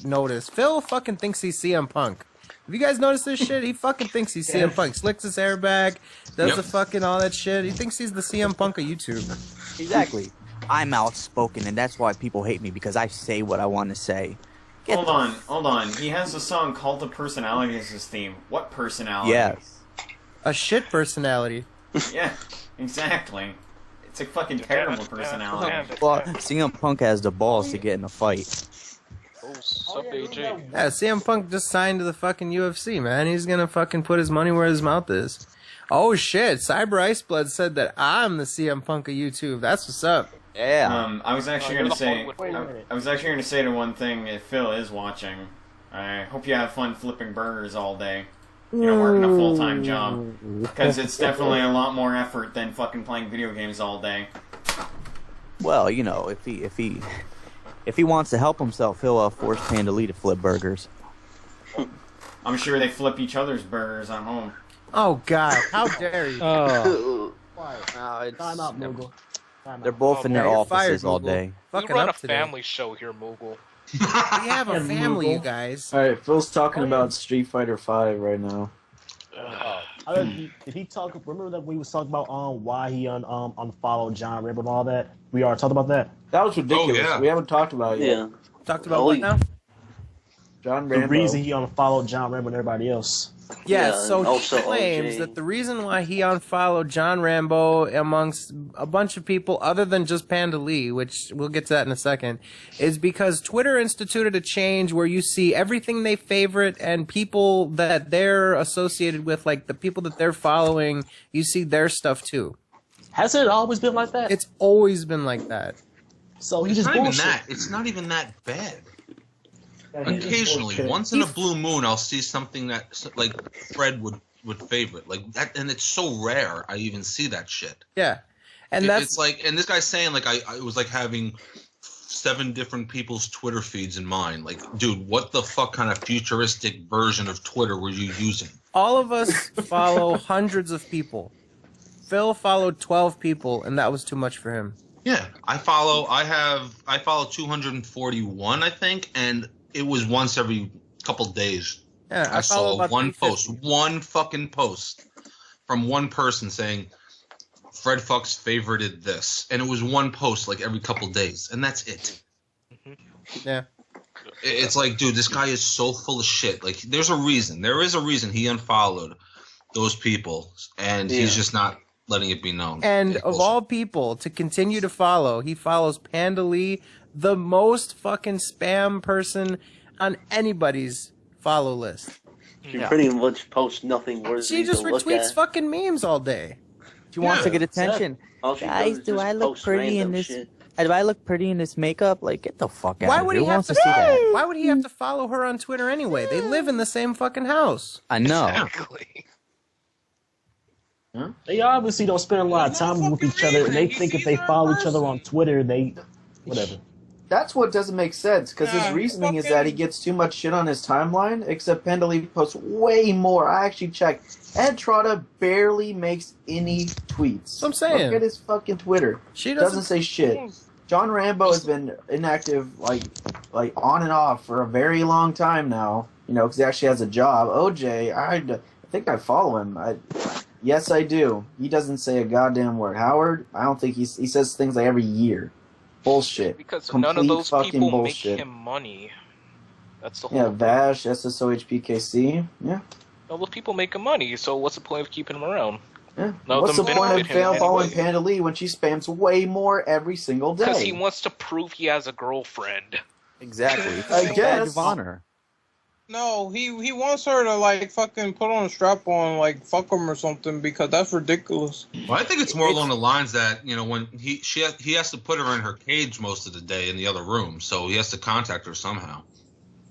S3: noticed. Phil fucking thinks he's CM Punk. Have you guys noticed this shit? He fucking thinks he's CM Punk. Slicks his hair back, does the fucking all that shit. He thinks he's the CM Punk of YouTube.
S4: Exactly. I'm outspoken, and that's why people hate me, because I say what I want to say.
S13: Hold on. He has a song Cult of Personality as his theme. What personality?
S4: Yes.
S3: A shit personality.
S13: Yeah, exactly. It's a fucking terrible personality.
S4: Well, CM Punk has the balls to get in a fight.
S6: Oh, sup, AJ?
S3: Yeah, CM Punk just signed to the fucking UFC, man. He's gonna fucking put his money where his mouth is. Oh shit, Cyber Iceblood said that I'm the CM Punk of YouTube. That's what's up.
S4: Yeah.
S13: I was actually gonna say. I was actually gonna say the one thing. If Phil is watching, I hope you have fun flipping burgers all day. You know, working a full-time job, because it's definitely a lot more effort than fucking playing video games all day.
S4: Well, you know, if he wants to help himself, he'll force Panda Lee to flip burgers.
S13: I'm sure they flip each other's burgers at home.
S3: Oh God, how dare you?
S5: Time out, Moogle.
S4: They're both in their offices all day.
S6: We run a family show here, Moogle.
S3: We have a family, you guys.
S8: Alright, Phil's talking about Street Fighter 5 right now.
S5: Did he talk? Remember that we was talking about why he unfollowed John Ribble and all that? We already talked about that.
S8: That was ridiculous.
S13: yeah.
S8: We haven't talked about it yet.
S3: Talked about what now?
S8: John
S5: The
S8: Rambo.
S5: reason he unfollowed John Ribble and everybody else.
S3: Yeah,
S2: Yeah,
S3: so
S2: and
S3: he
S2: also
S3: claims
S2: OJ.
S3: that the reason why he unfollowed John Rambo amongst a bunch of people other than just Panda Lee, which we'll get to that in a second, is because Twitter instituted a change where you see everything they favorite and people that they're associated with, like the people that they're following, you see their stuff too.
S5: Hasn't it always been like that?
S3: It's always been like that.
S5: So he
S7: It's
S5: just
S7: not even
S5: bullshit.
S7: that. It's not even that bad.
S5: Yeah, he just
S7: Occasionally,
S5: bullshit.
S7: once in a blue moon, I'll see something that like Fred would favorite, like that, and it's so rare I even see that shit.
S3: Yeah. And
S7: It's like, and this guy's saying like I it was like having 7 different people's Twitter feeds in mind. Like, dude, what the fuck kind of futuristic version of Twitter were you using?
S3: all of us follow hundreds of people. Phil followed 12 people, and that was too much for him.
S7: Yeah, I follow 241, I think, and it was once every couple days.
S3: Yeah,
S7: I
S3: follow
S7: saw
S3: about
S7: one post,
S3: 350.
S7: one fucking post from one person saying Fred Fox favorited this, and it was one post like every couple days, and that's it.
S3: Yeah.
S7: It's like, dude, this guy is so full of shit. Like, there is a reason he unfollowed those people, and he's just not letting it be known.
S3: And of all people to continue to follow, he follows Panda Lee, the most fucking spam person on anybody's follow list.
S2: She pretty much posts nothing worthy
S3: She just
S2: to look
S3: retweets
S2: at.
S3: fucking memes all day.
S4: She wants to get attention.
S2: All she
S4: Guys,
S2: does is
S4: do
S2: just
S4: I look
S2: post
S4: pretty in
S2: random
S4: this?
S2: shit.
S4: Do I look pretty in this makeup? Like, get the fuck out
S3: Why
S4: of
S3: would
S4: here.
S3: he
S4: Who
S3: have
S4: wants
S3: to
S4: to see that?
S3: Why would he have to follow her on Twitter anyway? They live in the same fucking house.
S4: I know.
S6: Exactly.
S5: They obviously don't spend a lot of time with each other, and they think if they follow each other on Twitter, whatever.
S8: That's what doesn't make sense, because his reasoning is that he gets too much shit on his timeline, except Pendley posts way more. I actually checked. Ed Trotta barely makes any tweets.
S3: That's what I'm saying.
S8: Look at his fucking Twitter.
S3: She
S8: doesn't say shit. John Rambo has been inactive, like on and off for a very long time now, because he actually has a job. OJ, I think I follow him. Yes, I do. He doesn't say a goddamn word. Howard, I don't think he says things like every year. Bullshit.
S6: Because
S8: Complete
S6: none of those
S8: fucking
S6: people
S8: bullshit.
S6: make him money. That's the whole
S8: Yeah,
S6: thing.
S8: Vash, SSOHPKC. Yeah.
S6: All those people make him money, so what's the point of keeping him around?
S8: Yeah.
S6: None of
S8: What's the
S6: them
S8: point of
S6: benefit him
S8: following
S6: anyway.
S8: Panda Lee when she spams way more every single
S6: Because
S8: day?
S6: he wants to prove he has a girlfriend.
S4: Exactly.
S8: I
S4: It's a badge
S8: guess.
S4: of honor.
S11: No, he wants her to like fucking put on a strap on, like fuck him or something, because that's ridiculous.
S7: Well, I think it's more along the lines that when he has to put her in her cage most of the day in the other room, so he has to contact her somehow.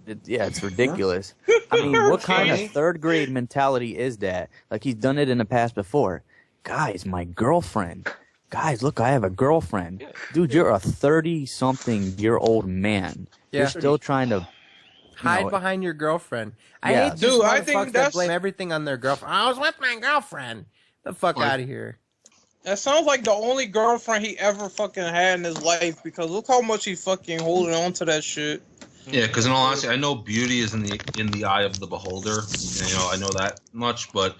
S4: It's ridiculous. I mean, what kind of third grade mentality is that? Like, he's done it in the past before. Guys, my girlfriend. Guys, look, I have a girlfriend. Dude, you're a 30-something-year-old man.
S3: Yeah.
S4: You're still trying to
S3: hide behind your girlfriend. I
S4: Yeah.
S3: hate these
S11: Dude, I
S3: motherfuckers
S11: think
S3: that
S11: that's-
S3: blame everything on their girlfriend. I was with my girlfriend. The fuck out of here.
S11: That sounds like the only girlfriend he ever fucking had in his life, because look how much he's fucking holding on to that shit.
S7: Yeah, because in all honesty, I know beauty is in the eye of the beholder. I know that much. But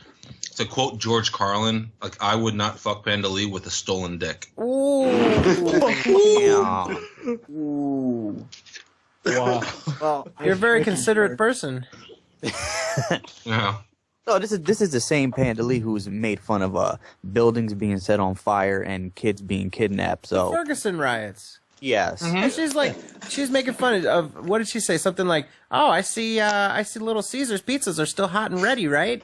S7: to quote George Carlin, like, I would not fuck Panda Lee with a stolen dick.
S3: Ooh.
S4: Yeah.
S5: Ooh. Wow.
S3: Well, you're a very considerate person.
S7: Yeah.
S4: No, this is the same Panda Lee who's made fun of buildings being set on fire and kids being kidnapped.
S3: The
S4: So
S3: Ferguson riots.
S4: yes,
S3: And she's making fun of, what did she say? Something like, "Oh, I see Little Caesars pizzas are still hot and ready, right?"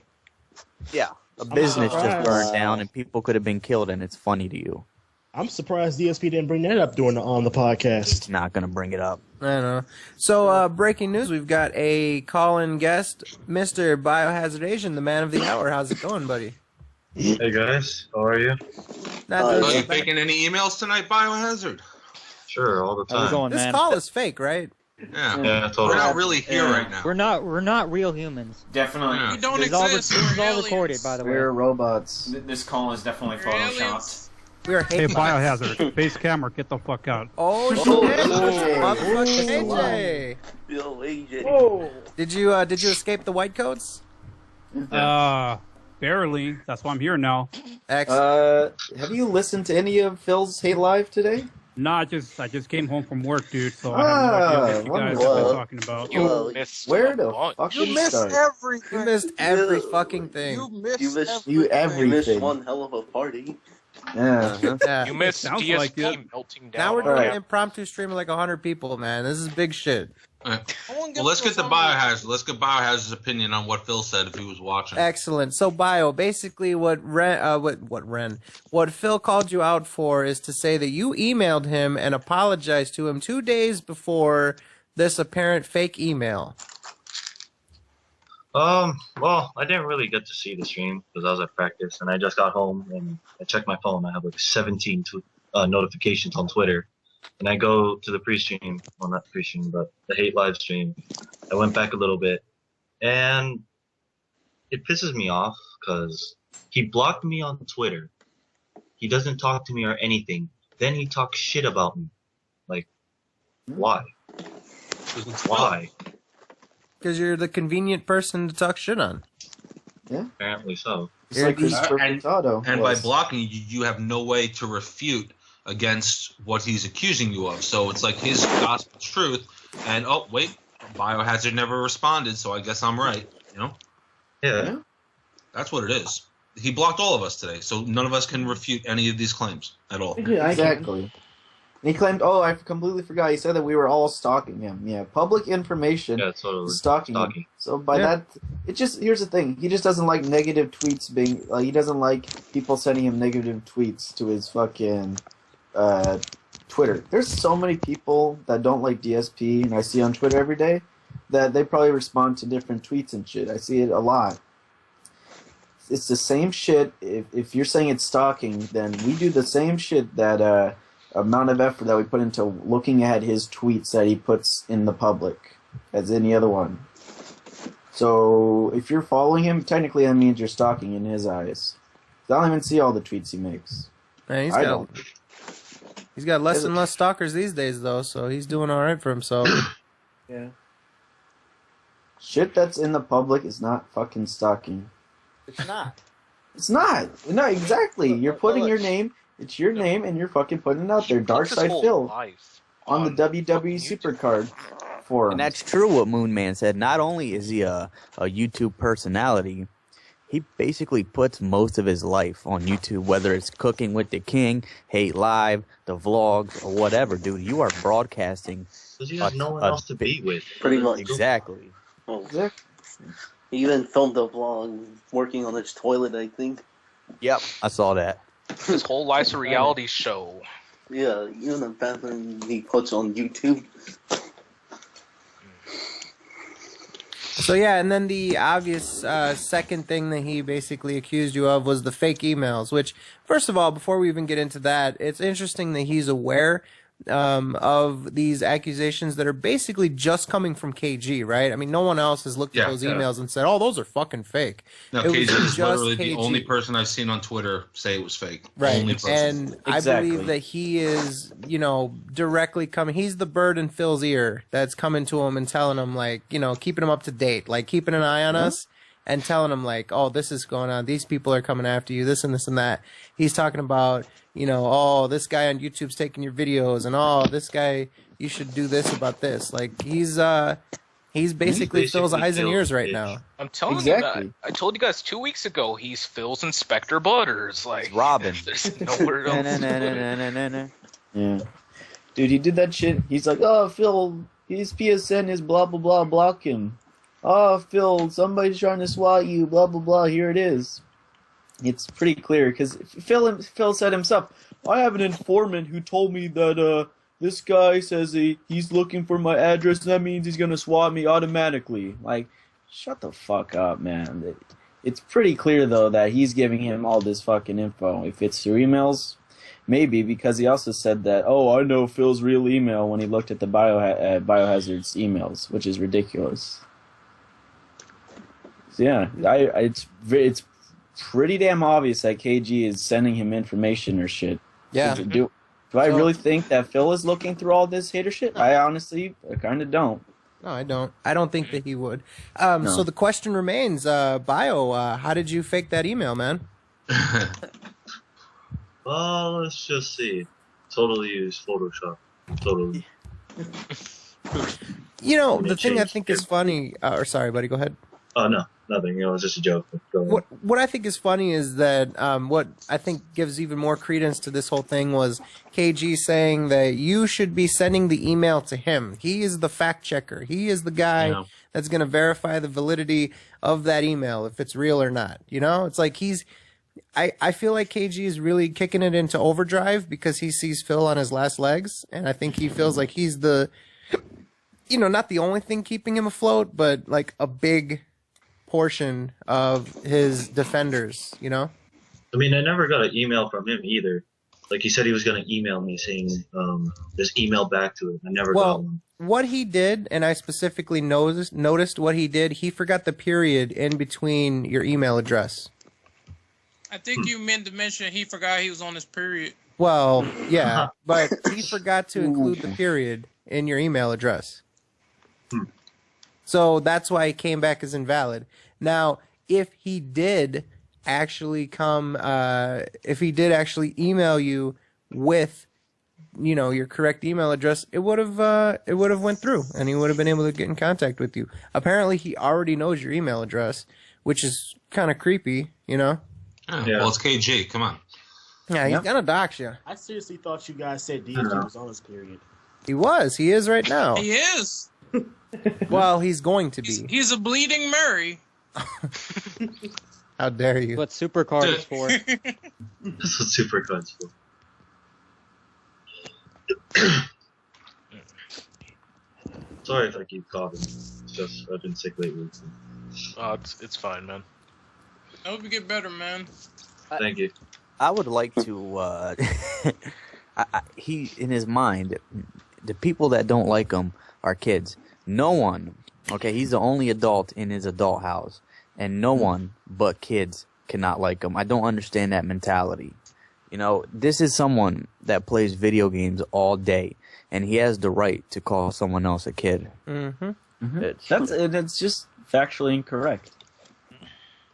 S4: yeah, a business just
S5: surprised.
S4: burned down and people could have been killed, and it's funny to you.
S5: I'm surprised DSP didn't bring that up on the podcast.
S4: It's not gonna bring it up.
S3: I don't know. So, breaking news: we've got a call-in guest, Mr. Biohazard Asian, the man of the hour. How's it going, buddy?
S14: Hey guys, how are you?
S3: Not
S7: Are
S3: doing
S7: you
S3: so bad.
S7: taking any emails tonight, Biohazard?
S14: Sure, all the
S10: How's it
S14: time.
S10: going,
S3: This
S10: man?
S3: call is fake, right?
S7: Yeah.
S14: Yeah, totally.
S7: We're not really here right now.
S10: We're not real humans.
S13: Definitely.
S7: Yeah.
S11: We don't
S10: This is all,
S11: exist.
S10: this is
S11: We're
S10: all
S11: aliens.
S10: recorded, by the way.
S8: We're robots.
S13: This call is definitely
S11: We're
S13: photoshopped.
S11: aliens.
S3: We're
S15: Hey,
S3: hate.
S15: Biohazard, face camera, get the fuck out.
S3: Oh shit! Motherfucking AJ.
S2: Yo, AJ.
S9: Oh,
S3: Did you escape the white coats?
S15: Barely. That's why I'm here now.
S3: Excellent.
S8: Have you listened to any of Phil's Hate Live today?
S15: Nah, I just came home from work, dude, so I have no idea what you guys have
S8: wonderful.
S15: been talking about.
S2: Well,
S6: missed
S8: Where
S6: a
S8: the
S6: bunch.
S8: fuck
S11: You
S8: did
S11: missed
S8: start?
S11: everything.
S3: You missed every fucking thing.
S11: You missed,
S2: You missed-
S8: You
S11: everything.
S2: You missed
S8: everything.
S2: one hell of a party.
S8: Yeah.
S3: Yeah.
S6: You missed
S15: Sounds
S6: DSP
S15: like it.
S6: melting down.
S3: Now we're doing
S8: Alright.
S3: an impromptu stream of like 100 people, man. This is big shit.
S7: All right.
S11: No one
S7: Well,
S11: gives
S7: let's
S11: a
S7: get to
S11: fuck.
S7: Biohazard. Let's get Biohazard's opinion on what Phil said if he was watching.
S3: Excellent. So, Bio, basically what Phil called you out for is to say that you emailed him and apologized to him 2 days before this apparent fake email.
S14: Well, I didn't really get to see the stream because I was at practice, and I just got home and I checked my phone. I have like 17 notifications on Twitter, and I go to the pre-stream, well, not pre-stream, but the Hate Live stream. I went back a little bit, and it pisses me off because he blocked me on Twitter. He doesn't talk to me or anything. Then he talks shit about me. Like, why? Why?
S3: Because you're the convenient person to talk shit on.
S14: Apparently so.
S8: It's like Christopher
S7: And
S8: Pintado
S7: by
S8: was.
S7: blocking you, you have no way to refute against what he's accusing you of. So it's like his gospel truth. And oh wait, Biohazard never responded, so I guess I'm right. You know?
S14: Yeah.
S7: That's what it is. He blocked all of us today, so none of us can refute any of these claims at all.
S8: Exactly. And he claimed, oh, I completely forgot. He said that we were all stalking him. Yeah, public information
S14: Yeah, totally.
S8: is stalking him.
S14: Stalking.
S8: So by that, it just, here's the thing. He just doesn't like negative tweets being, like, he doesn't like people sending him negative tweets to his fucking Twitter. There's so many people that don't like DSP, and I see on Twitter every day, that they probably respond to different tweets and shit. I see it a lot. It's the same shit. If you're saying it's stalking, then we do the same shit that amount of effort that we put into looking at his tweets that he puts in the public as any other one. So if you're following him, technically that means you're stalking in his eyes. I don't even see all the tweets he makes.
S3: Man,
S8: I don't.
S3: He's got less and less stalkers these days, though, so he's doing all right for himself.
S9: yeah.
S8: Shit that's in the public is not fucking stalking.
S12: It's not.
S8: It's not. No, exactly. You're putting your name. It's your name, and you're fucking putting it out there. Dark
S6: His
S8: Side
S6: whole
S8: Phil
S6: life
S8: on the WWE Supercard forum.
S4: And that's true what Moon Man said. Not only is he a YouTube personality, he basically puts most of his life on YouTube, whether it's Cooking with the King, Hate Live, the vlogs, or whatever, dude. You are broadcasting.
S14: Because he has no one else to be with.
S2: Pretty much.
S4: Exactly.
S2: Oh, he even filmed a vlog working on his toilet, I think.
S4: Yep, I saw that.
S6: His whole life's a reality show.
S2: Yeah, even the bathroom he puts on YouTube.
S3: So yeah, and then the obvious second thing that he basically accused you of was the fake emails, which, first of all, before we even get into that, it's interesting that he's aware of these accusations that are basically just coming from KG, right? I mean, no one else has looked at those emails and said, oh, those are fucking fake.
S7: No,
S3: It was
S7: KG is
S3: just
S7: literally the
S3: KG.
S7: only person I've seen on Twitter say it was fake.
S3: Right,
S7: Only person.
S3: and I believe that he is, directly coming. He's the bird in Phil's ear that's coming to him and telling him, like, keeping him up to date, like keeping an eye on us and telling him, like, oh, this is going on. These people are coming after you, this and this and that. He's talking about, oh, this guy on YouTube's taking your videos, and oh, this guy, you should do this about this. Like, he's basically Phil's eyes and ears right now.
S6: I'm telling you, I told you guys 2 weeks ago, he's Phil's Inspector Butters. Like,
S4: Robin.
S6: There's nowhere else.
S8: Yeah. Dude, he did that shit. He's like, oh, Phil, his PSN is blah, blah, blah, block him. Oh, Phil, somebody's trying to swat you, blah, blah, blah, here it is. It's pretty clear, because Phil said himself, I have an informant who told me that this guy says he's looking for my address, and that means he's going to swat me automatically. Like, shut the fuck up, man. It's pretty clear, though, that he's giving him all this fucking info. If it's through emails, maybe, because he also said that, oh, I know Phil's real email when he looked at the Biohazard's emails, which is ridiculous. So, yeah, it's pretty damn obvious that KG is sending him information or shit.
S3: Yeah.
S8: Do I really think that Phil is looking through all this hater shit? I kind of don't.
S3: No, I don't. I don't think that he would. So the question remains, Bio, how did you fake that email, man?
S14: Well, let's just see. Totally use Photoshop. Totally.
S3: The thing I think is funny, or sorry, buddy, go ahead.
S14: Oh, no, nothing. It was just a joke. Go ahead.
S3: What I think is funny is that what I think gives even more credence to this whole thing was KG saying that you should be sending the email to him. He is the fact checker. He is the guy that's going to verify the validity of that email, if it's real or not. It's like I feel like KG is really kicking it into overdrive because he sees Phil on his last legs, and I think he feels like he's the, not the only thing keeping him afloat, but like a big portion of his defenders, I
S14: mean, I never got an email from him either. Like, he said he was going to email me saying, just email back to it. I never got one.
S3: What he did, and I specifically noticed what he did, he forgot the period in between your email address.
S11: I think you meant to mention he forgot he was on his period.
S3: Well, yeah, but he forgot to include the period in your email address. So that's why it came back as invalid. Now, if he did actually email you with, your correct email address, it would have went through, and he would have been able to get in contact with you. Apparently, he already knows your email address, which is kind of creepy,
S7: Well, it's KG. Come on.
S3: Yeah, he's gonna dox you.
S5: I seriously thought you guys said DFG was on his period.
S3: He was. He is right now.
S11: He is.
S3: Well, he's going to be.
S11: He's a bleeding Mary.
S3: How dare you?
S10: What Supercard is for.
S14: That's what Supercard's for. Sorry if I keep coughing. It's just I've been sick lately.
S6: Oh, it's fine, man.
S11: I hope you get better, man.
S14: Thank you.
S4: I would like to. He in his mind, the people that don't like him are kids. No one. Okay, he's the only adult in his adult house, and no one but kids cannot like him. I don't understand that mentality. This is someone that plays video games all day, and he has the right to call someone else a kid.
S8: It's just factually incorrect.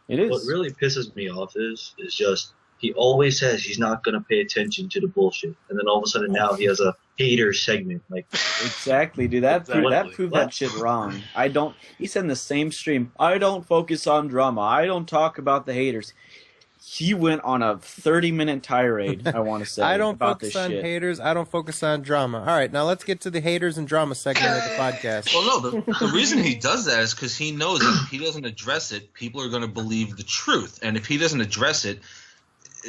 S8: It is.
S14: What really pisses me off is just he always says he's not going to pay attention to the bullshit, and then all of a sudden now he has a hater segment. Like
S8: exactly, dude. That proved that shit wrong. He said in the same stream, I don't focus on drama. I don't talk about the haters. he went on a 30-minute tirade, I want to say,
S3: I don't
S8: about
S3: focus
S8: this
S3: on
S8: shit.
S3: haters. I don't focus on drama. All right, now let's get to the haters and drama segment of the podcast.
S7: Well, no, the reason he does that is because he knows that if he doesn't address it, people are going to believe the truth, and if he doesn't address it,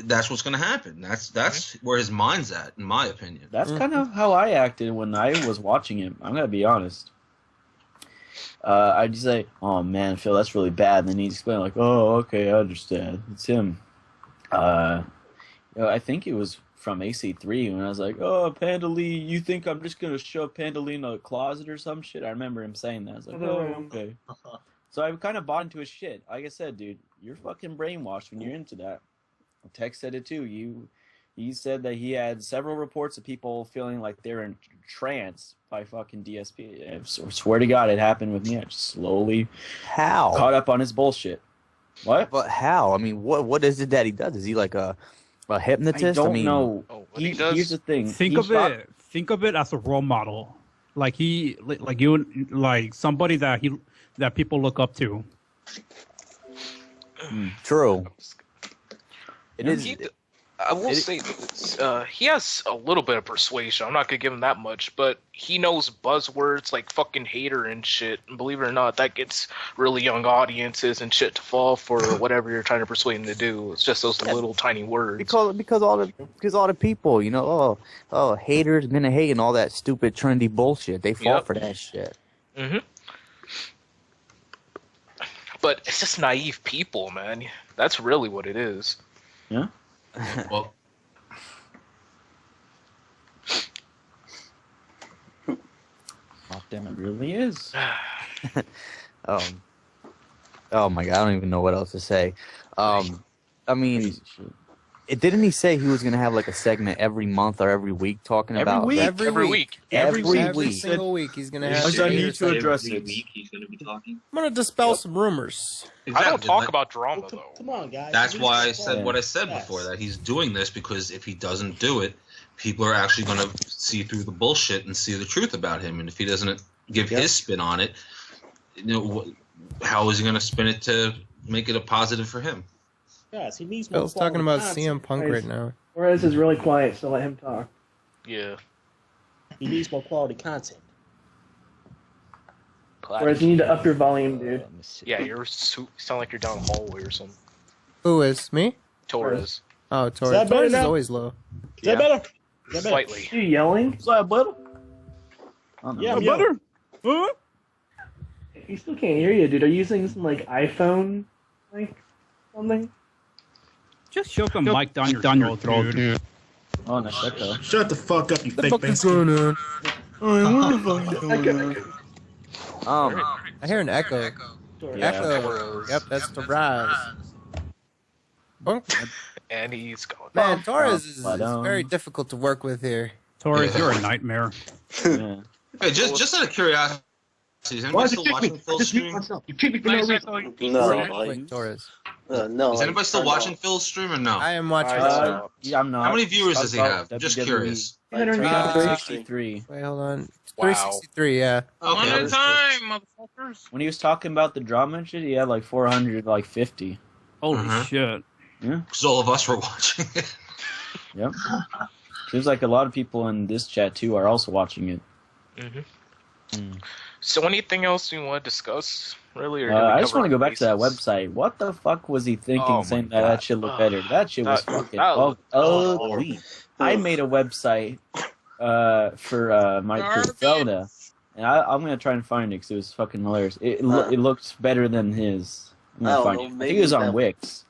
S7: that's what's going to happen. That's where his mind's at, in my opinion.
S8: That's kind of how I acted when I was watching him. I'm going to be honest. I'd just say, oh, man, Phil, that's really bad. And then he'd explain, like, oh, okay, I understand. It's him. I think it was from AC3 when I was like, oh, Panda Lee, you think I'm just going to shove Panda Lee in a closet or some shit? I remember him saying that. I was like, oh, okay. So I kind of bought into his shit. Like I said, dude, you're fucking brainwashed when you're into that. Tex said it too. He said that he had several reports of people feeling like they're in trance by fucking DSP. I swear to God, it happened with me. I just slowly caught up on his bullshit. What?
S4: But how? I mean, what is it that he does? Is he like a hypnotist?
S8: I don't know. Here's the thing.
S15: Think of it as a role model. Like somebody that people look up to.
S4: True.
S6: I will say this, he has a little bit of persuasion. I'm not gonna give him that much, but he knows buzzwords like fucking hater and shit. And believe it or not, that gets really young audiences and shit to fall for whatever you're trying to persuade them to do. It's just those little tiny words.
S4: Because all the people, you know, oh, haters gonna hate and all that stupid trendy bullshit. They fall for that shit.
S6: Mm-hmm. But it's just naive people, man. That's really what it is.
S8: Yeah.
S7: Well,
S8: oh, damn, it really is.
S4: Oh my God, I don't even know what else to say. I mean, didn't he say he was gonna have like a segment every month or every week talking about
S6: every week
S3: every single week he's gonna have.
S8: I need to address
S14: Every
S8: it.
S14: week he's going to be talking.
S3: I'm gonna dispel some rumors.
S6: I don't talk about drama though.
S5: Come on, guys.
S7: That's why I said what I said before, that he's doing this because if he doesn't do it, people are actually going to see through the bullshit and see the truth about him. And if he doesn't give his spin on it, you know, how is he going to spin it to make it a positive for him?
S5: Yes, he needs more
S3: Phil's talking about
S5: quality
S3: CM Punk right now.
S9: Torres is really quiet, so let him talk.
S6: Yeah.
S5: He needs more quality content.
S9: Whereas you need to up your volume, dude.
S6: Yeah, you sound like you're down the hallway or something.
S3: Who is me?
S6: Torres.
S3: Oh, Torres.
S5: that better
S3: Torres is
S5: now?
S3: always low.
S5: Is that better? Is that better?
S6: Slightly.
S9: You yelling?
S8: Is that better?
S5: Yeah, I'm yelling.
S15: Huh?
S9: He still can't hear you, dude. Are you using some like iPhone, like something?
S15: Just shove the mic down your throat, dude.
S8: Oh, nice echo.
S5: Shut the fuck up, you
S3: What the
S5: fake
S3: fuck is
S5: bastard.
S3: going on? I hear an echo.
S8: Yeah.
S3: Echo. Yep, that's Torres. Bunk.
S6: And he's going.
S3: Man, Torres is very difficult to work with here.
S15: Torres, you're a nightmare.
S8: Yeah.
S7: Hey, just out of curiosity, is anybody still watching Phil's stream?
S5: You kicked me for no reason.
S2: No,
S3: Wait, Torres.
S2: no.
S7: Is anybody still watching Phil's stream or no?
S3: I am watching.
S8: Yeah, I'm not.
S7: How many viewers does he have?
S8: That's
S7: Just
S8: WWE.
S7: curious.
S8: 363.
S3: Wait, hold on.
S6: Wow.
S3: 363, yeah.
S11: One at a time, motherfuckers.
S8: When he was talking about the drama and shit, he had like 450.
S15: Holy shit.
S8: Yeah.
S7: Because all of us were watching it.
S8: Yep. Seems like a lot of people in this chat too are also watching it.
S6: Mm-hmm. So anything else you want to discuss, really? Or
S8: I just want to go back to that website. What the fuck was he thinking saying that shit looked better? That shit was fucking ugly. I made a website for my persona, and I'm going to try and find it because it was fucking hilarious. It looked better than his. I'm gonna find it. I think it was on Wix.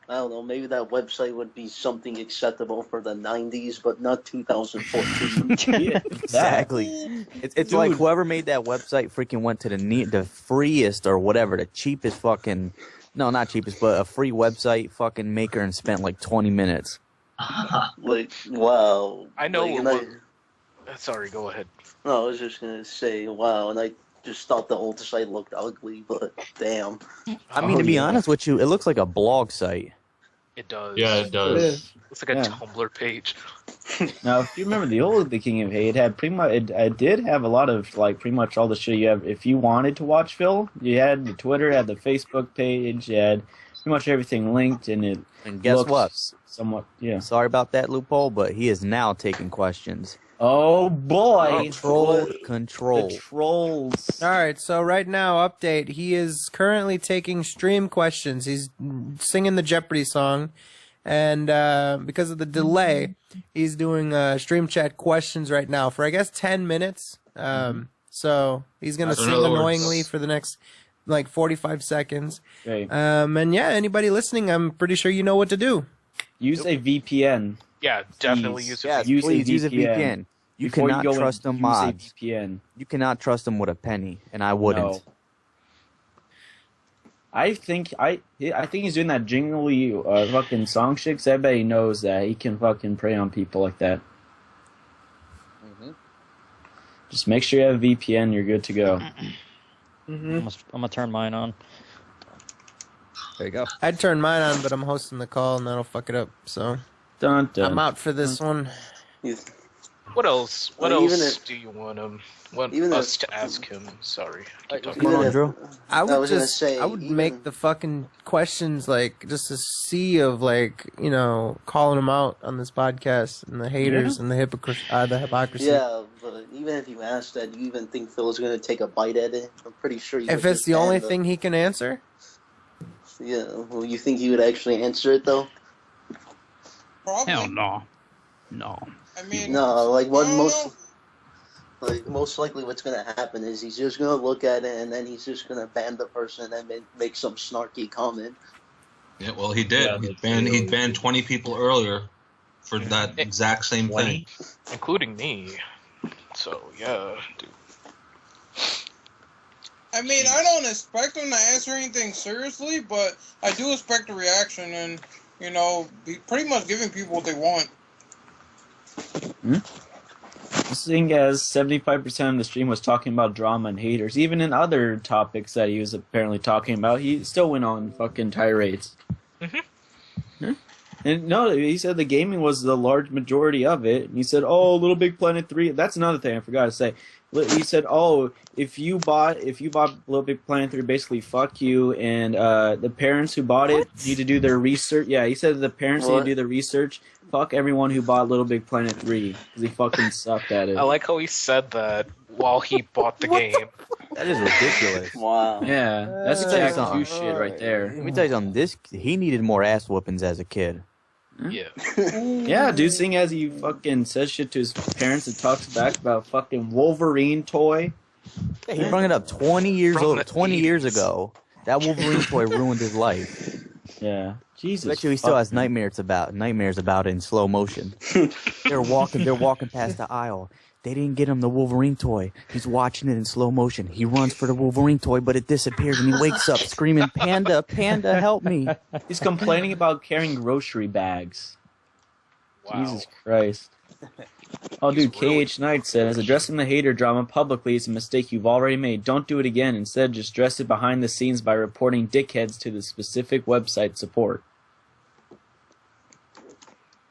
S2: I don't know, maybe that website would be something acceptable for the 90s, but not 2014.
S4: Yeah, exactly. It's like whoever made that website freaking went to the freest or whatever, the cheapest fucking, no, not cheapest, but a free website fucking maker and spent like 20 minutes.
S2: Like, wow.
S6: I know.
S2: Like,
S6: sorry, go ahead.
S2: No, I was just going to say, wow, and I just thought the old site looked ugly, but damn.
S4: I mean, to be honest with you, it looks like a blog site.
S6: It does.
S7: Yeah, it does.
S6: It's like a Tumblr page.
S8: Now, if you remember the old The King of Hate, it had pretty much. It did have a lot of like pretty much all the shit you have. If you wanted to watch Phil, you had the Twitter, had the Facebook page, you had pretty much everything linked, and it
S4: And guess
S8: looks
S4: what?
S8: Somewhat, yeah.
S4: Sorry about that loophole, but he is now taking questions.
S8: Oh boy!
S4: Control.
S8: The trolls.
S3: All right, so right now, update. He is currently taking stream questions. He's singing the Jeopardy song, and because of the delay, he's doing stream chat questions right now for, I guess, 10 minutes. So he's going to sing annoyingly for the next, 45 seconds.
S8: Okay.
S3: And yeah, anybody listening, I'm pretty sure you know what to do.
S8: Use a VPN.
S6: Yeah, definitely use a VPN.
S4: Please use a VPN. You
S8: Before
S4: cannot
S8: you go
S4: trust them
S8: use
S4: mods.
S8: a VPN.
S4: You cannot trust them with a penny, and I wouldn't.
S8: No. I think he's doing that jingly fucking song shit, 'cause everybody knows that he can fucking prey on people like that. Just make sure you have a VPN, you're good to go.
S10: I'm gonna turn mine on. There you go.
S3: I'd turn mine on, but I'm hosting the call, and that'll fuck it up. So
S8: Dun, dun.
S3: I'm out for this one.
S6: What else? What
S2: Well, even
S6: else
S2: if-
S6: do you want want
S2: even
S6: us
S2: if-
S6: to ask him? Sorry. Keep talking.
S2: Even if-
S3: I would
S2: was gonna
S3: just,
S2: say,
S3: I would
S2: even-
S3: make the fucking questions just a sea of calling them out on this podcast and the haters and the hypocrisy.
S2: Yeah, but even if you ask that, do you even think Phil's going to take a bite at it? I'm pretty sure you
S3: If
S2: would
S3: it's
S2: just
S3: the only
S2: ban
S3: thing he can answer,
S2: Yeah, well, you think he would actually answer it, though?
S11: Probably.
S15: Hell no. No.
S11: I mean,
S2: No,
S11: I don't
S2: most likely what's going to happen is he's just going to look at it and then he's just going to ban the person and then make some snarky comment.
S7: Yeah, well, he did.
S14: Yeah,
S7: he banned 20 people earlier for that exact same thing.
S6: Including me. So, yeah, dude.
S11: I mean, I don't expect him to answer anything seriously, but I do expect a reaction and, be pretty much giving people what they want.
S8: Seeing as 75% of the stream was talking about drama and haters, even in other topics that he was apparently talking about, he still went on fucking tirades.
S6: Mm-hmm.
S8: And no, he said the gaming was the large majority of it. And he said, "Oh, Little Big Planet 3." That's another thing I forgot to say. He said, "Oh, if you bought Little Big Planet 3, basically fuck you." And the parents who bought it need to do their research. Yeah, he said the parents need to do the research. Fuck everyone who bought Little Big Planet 3 because he fucking sucked at it.
S6: I like how he said that while he bought the game.
S4: That is ridiculous.
S2: Wow.
S8: Yeah, that's exact two shit right there.
S4: Let me tell you something. He needed more ass whoopings as a kid.
S6: Yeah.
S8: Yeah, dude, seeing as he fucking says shit to his parents and talks back about fucking Wolverine toy.
S4: Yeah, he brought it up 20 years
S6: From
S4: old,
S6: the
S4: 20 years
S6: 80s.
S4: ago. That Wolverine toy ruined his life.
S8: Yeah, Jesus.
S4: I bet you he still has nightmares about it in slow motion. They're walking past the aisle. They didn't get him the Wolverine toy. He's watching it in slow motion. He runs for the Wolverine toy, but it disappears, and he wakes up screaming, "Panda, Panda, help me!"
S8: He's complaining about carrying grocery bags.
S6: Wow.
S8: Jesus Christ. Oh, dude, KH Knight says, addressing the hater drama publicly is a mistake you've already made. Don't do it again. Instead, just address it behind the scenes by reporting dickheads to the specific website support.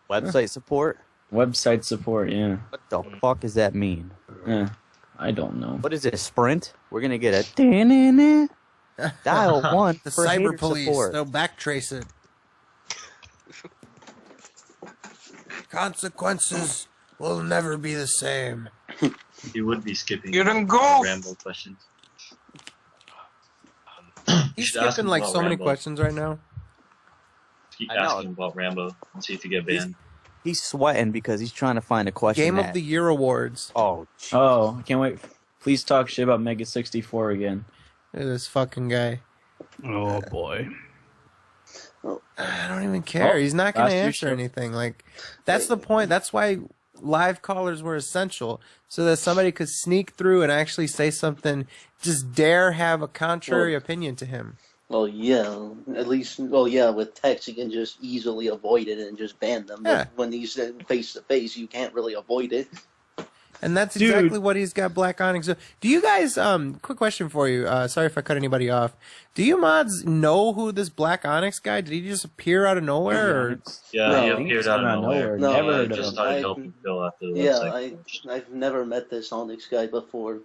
S4: Website support?
S8: Website support, yeah.
S4: What the fuck does that mean?
S8: I don't know.
S4: What is it, a Sprint? We're gonna get a dial 1
S3: the
S4: for
S3: cyber
S4: hater
S3: police,
S4: support.
S3: they'll backtrace it. Consequences will never be the same.
S14: You would be skipping
S6: You didn't go!
S14: Rambo questions.
S3: He's
S14: should ask
S3: skipping
S14: him about
S3: so many
S14: Rambo.
S3: questions right now.
S14: Keep
S4: I know.
S14: asking about Rambo and see if you get banned.
S4: He's sweating because he's trying to find a question.
S3: Game of the Year awards.
S4: Oh,
S8: I can't wait. Please talk shit about Mega 64 again.
S3: Look at this fucking guy.
S15: Oh boy.
S3: I don't even care.
S8: Oh,
S3: He's not going
S8: last
S3: to
S8: year's
S3: answer
S8: show.
S3: anything. That's the point. That's why live callers were essential, so that somebody could sneak through and actually say something, just dare have a contrary opinion to him.
S2: Well, yeah, at least, with text you can just easily avoid it and just ban them.
S3: Yeah.
S2: But when he's face to face, you can't really avoid it.
S3: And that's
S8: Dude.
S3: exactly what he's got Black Onyx. Do you guys, quick question for you. Sorry if I cut anybody off. Do you mods know who this Black Onyx guy? Did he just appear out of nowhere? Or?
S14: Yeah,
S2: No,
S14: he
S2: I
S8: think
S14: appeared
S8: it's
S14: out of
S8: out of
S14: nowhere.
S8: nowhere. Never
S14: I
S8: heard of
S14: just
S8: him.
S14: started helping Phil after the
S2: Yeah,
S14: website.
S2: I've never met this Onyx guy before.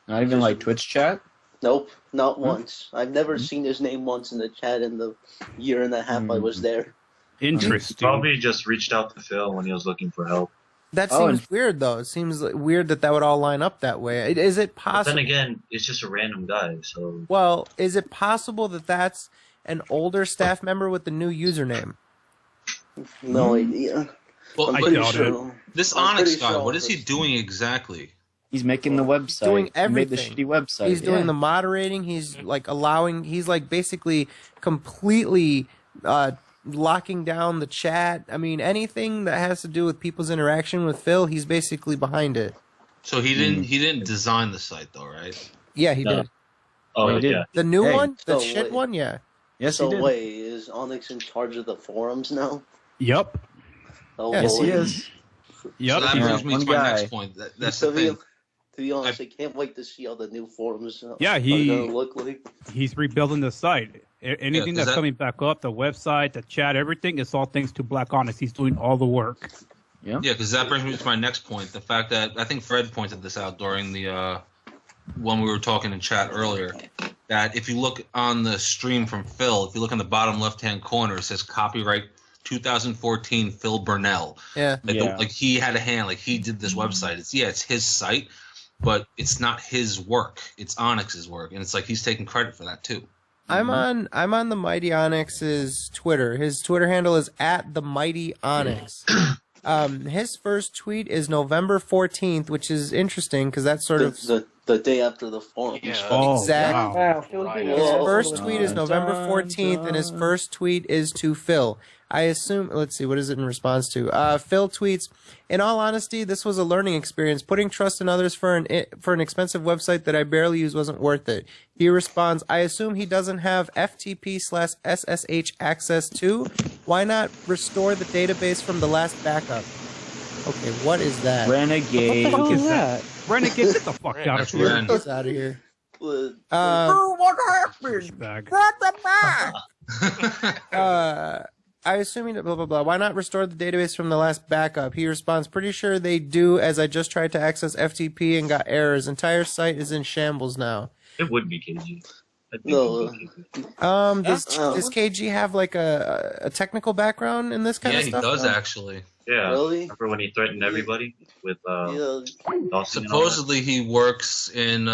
S8: Not even like Twitch chat?
S2: Nope, not once. I've never seen his name once in the chat in the year and a half I was there.
S15: Interesting.
S14: Probably just reached out to Phil when he was looking for help.
S3: That seems weird, though. It seems weird that would all line up that way. Is it
S14: But
S3: possible?
S14: then again, it's just a random guy, so...
S3: Well, is it possible that that's an older staff member with the new username?
S2: No idea.
S7: Well,
S2: I'm
S7: but
S2: pretty sure.
S7: this
S2: I'm
S7: Onyx
S2: pretty
S7: guy,
S2: sure
S7: what is he doing exactly?
S8: He's making the website.
S3: Doing
S8: He made the
S3: everything.
S8: shitty website.
S3: He's doing
S8: yeah.
S3: the moderating. He's like allowing. He's like basically completely locking down the chat. I mean, anything that has to do with people's interaction with Phil, he's basically behind it.
S7: So he didn't design the site though, right?
S3: Yeah, he did.
S14: Oh,
S8: he did.
S14: yeah.
S3: The new one, the
S2: So
S3: shit
S2: wait.
S3: one, yeah.
S8: Yes,
S2: So
S8: he did.
S2: wait, is Onyx in charge of the forums now?
S15: Yup.
S2: Oh,
S8: Yes, he
S2: boy.
S8: is.
S15: Yep.
S7: So that
S8: Yeah,
S7: brings me to
S8: one
S7: my
S8: guy.
S7: next point. That's
S2: To
S7: the
S2: be,
S7: thing.
S2: to be honest, I can't wait to see how the new forums
S15: Yeah,
S2: are
S15: he-
S2: going to look like.
S15: He's rebuilding the site. Anything
S7: 'cause
S15: that's
S7: that-
S15: coming back up, the website, the chat, everything, it's all thanks to Black Honest. He's doing all the work.
S8: Yeah.
S7: Yeah, because that brings me to my next point. The fact that I think Fred pointed this out during the when we were talking in chat earlier. That if you look on the stream from Phil, if you look in the bottom left-hand corner, it says copyright 2014 Phil Burnell.
S3: Yeah.
S7: Like,
S8: Yeah.
S7: like he had a hand, like he did this website. It's his site, but it's not his work. It's Onyx's work, and it's like he's taking credit for that too.
S3: I'm on the Mighty Onyx's Twitter. His Twitter handle is @TheMightyOnyx. His first tweet is November 14th, which is interesting because that's sort of
S2: The day after the forums.
S6: Yeah.
S15: Oh,
S3: exactly.
S15: wow.
S9: Wow, Phil's
S6: Right.
S9: being
S3: His
S2: Whoa.
S3: first tweet is November 14th, and his first tweet is to Phil. I assume, let's see, what is it in response to? Phil tweets, in all honesty, this was a learning experience. Putting trust in others for an expensive website that I barely use wasn't worth it. He responds, I assume he doesn't have FTP/SSH access to. Why not restore the database from the last backup? Okay, what is that?
S8: Renegade.
S15: What the fuck is that? Renegade, get the fuck out of
S7: That's
S15: here.
S7: Ren.
S3: Get out of here.
S2: Well,
S12: What happened?
S15: Bag.
S3: I assume he blah blah blah. Why not restore the database from the last backup? He responds, pretty sure they do, as I just tried to access FTP and got errors. Entire site is in shambles now.
S14: It would be KG. I think
S2: No.
S14: it would be KG.
S3: Does KG have like a technical background in this kind
S7: Yeah,
S3: of
S7: he
S3: stuff?
S7: does actually.
S14: Yeah.
S2: Really?
S14: Remember when he threatened everybody with
S2: yeah.
S14: Dawson and all that?
S7: Supposedly he works in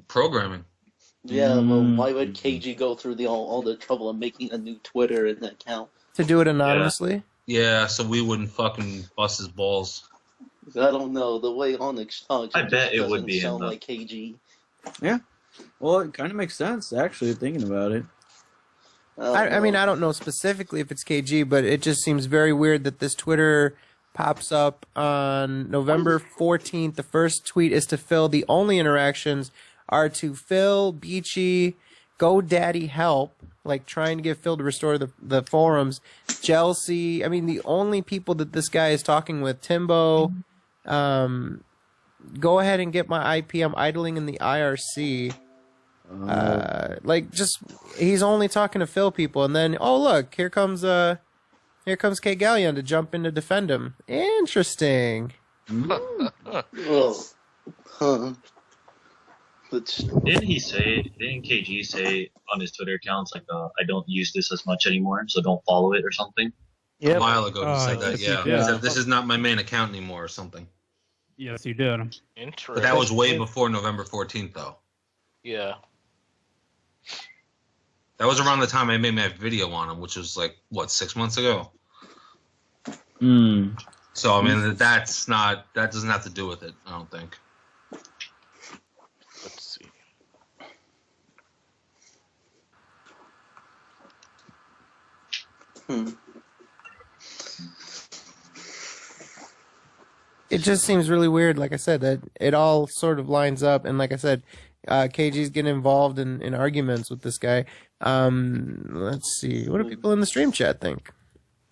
S7: programming.
S2: Yeah, but why would KG go through all the trouble of making a new Twitter and account?
S3: To do it anonymously?
S7: Yeah, so we wouldn't fucking bust his balls.
S2: I don't know. The way Onyx talks,
S14: I
S2: just
S14: bet it would
S2: doesn't
S14: be him,
S2: sound
S14: though.
S2: like KG.
S8: Yeah. Well, it kind of makes sense, actually, thinking about it.
S3: I mean, I don't know specifically if it's KG, but it just seems very weird that this Twitter pops up on November 14th. The first tweet is to Phil. The only interactions are to Phil, Beachy, GoDaddy Help, like trying to get Phil to restore the forums, Chelsea. I mean, the only people that this guy is talking with, Timbo, go ahead and get my IP. I'm idling in the IRC. Like just he's only talking to Phil people, and then look, here comes K Gallion to jump in to defend him. Interesting.
S2: Well, huh.
S14: Didn't KG say on his Twitter accounts like I don't use this as much anymore, so don't follow it or something?
S7: A while ago he said that,
S15: yes,
S7: yeah.
S15: he
S7: He
S15: did.
S7: said, this is not my main account anymore or something.
S15: Yes, you did.
S6: Interesting.
S7: But that was way before November 14th, though.
S6: Yeah.
S7: That was around the time I made my video on him, which was like, 6 months ago?
S8: Hmm.
S7: So, I mean, that doesn't have to do with it, I don't think.
S6: Let's see.
S3: It just seems really weird, like I said, that it all sort of lines up, and like I said, KG's getting involved in arguments with this guy. Let's see, what do people in the stream chat think?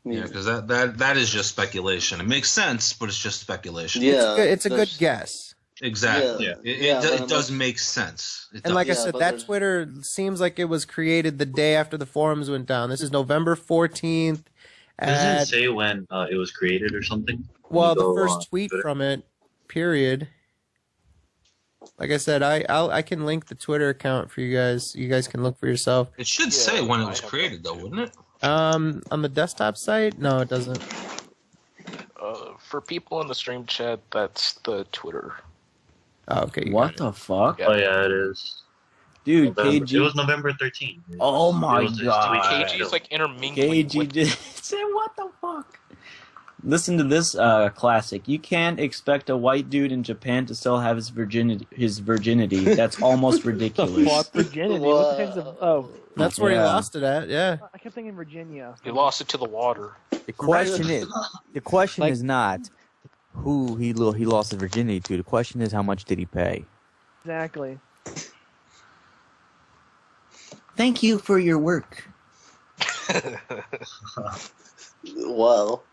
S7: Yeah, because that is just speculation. It makes sense, but it's just speculation.
S2: Yeah,
S3: it's a good guess.
S7: Exactly.
S2: Yeah.
S7: It does make sense. It
S3: And like I
S7: does.
S3: said, that Twitter seems like it was created the day after the forums went down. This is November 14th.
S14: Doesn't it say when it was created or something?
S3: Well,
S14: You
S3: the
S14: go
S3: first
S14: on
S3: tweet
S14: Twitter.
S3: from it, period. Like I said, I can link the Twitter account for you guys. You guys can look for yourself.
S7: It should say when it was created, though, wouldn't it?
S3: On the desktop site, no, it doesn't.
S6: For people in the stream chat, that's the Twitter.
S3: Oh, okay.
S8: What the fuck?
S14: Oh yeah, it is.
S8: Dude,
S14: November,
S8: KG.
S14: It was November 13th.
S8: Oh my god.
S6: KG is like intermingling
S8: KG
S6: with...
S8: did say what the fuck? Listen to this classic. You can't expect a white dude in Japan to still have his virginity. That's almost ridiculous.
S9: What virginity? What the heck's oh?
S3: That's where he lost it at. Yeah.
S9: I kept thinking Virginia.
S6: He lost it to the water.
S4: The question is not who he lost his virginity to. The question is how much did he pay?
S9: Exactly.
S12: Thank you for your work.
S2: Well,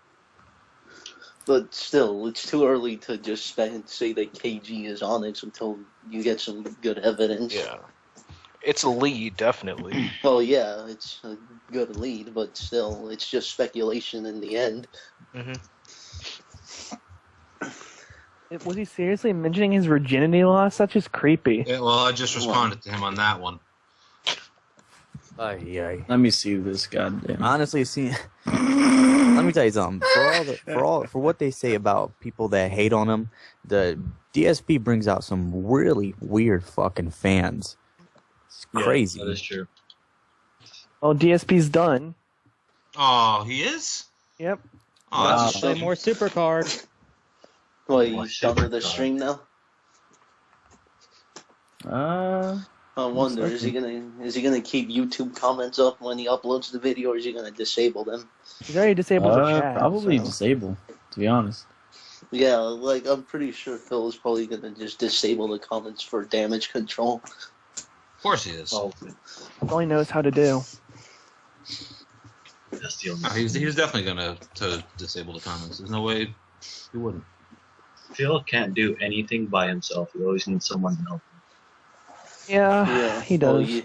S2: but still, it's too early to just say that KG is Onyx until you get some good evidence.
S6: Yeah. It's a lead, definitely.
S2: Well, yeah, it's a good lead, but still, it's just speculation in the end.
S6: Mm-hmm.
S9: Was he seriously mentioning his virginity loss? That's just creepy.
S7: Yeah, well, I just responded to him on that one.
S8: Let me see this goddamn.
S4: Honestly, let me tell you something. For what they say about people that hate on him, the DSP brings out some really weird fucking fans. It's crazy.
S14: That is true.
S9: Oh, DSP's done.
S7: Oh, he is?
S9: Yep.
S7: Oh, that's a
S10: Play
S7: shame.
S10: more Supercard.
S2: Well, he's done with the stream now. I wonder, is he gonna keep YouTube comments up when he uploads the video, or is he gonna disable them?
S9: He's already disabled the chat.
S8: Probably
S9: so.
S8: disable, to be honest.
S2: Yeah, like I'm pretty sure Phil is probably gonna just disable the comments for damage control.
S7: Of course he is.
S14: Oh,
S9: That's all he knows how to do.
S14: that's the only.
S7: No, he was definitely gonna to disable the comments. There's no way he wouldn't.
S14: Phil can't do anything by himself. He always needs someone to help him.
S9: Yeah, he does.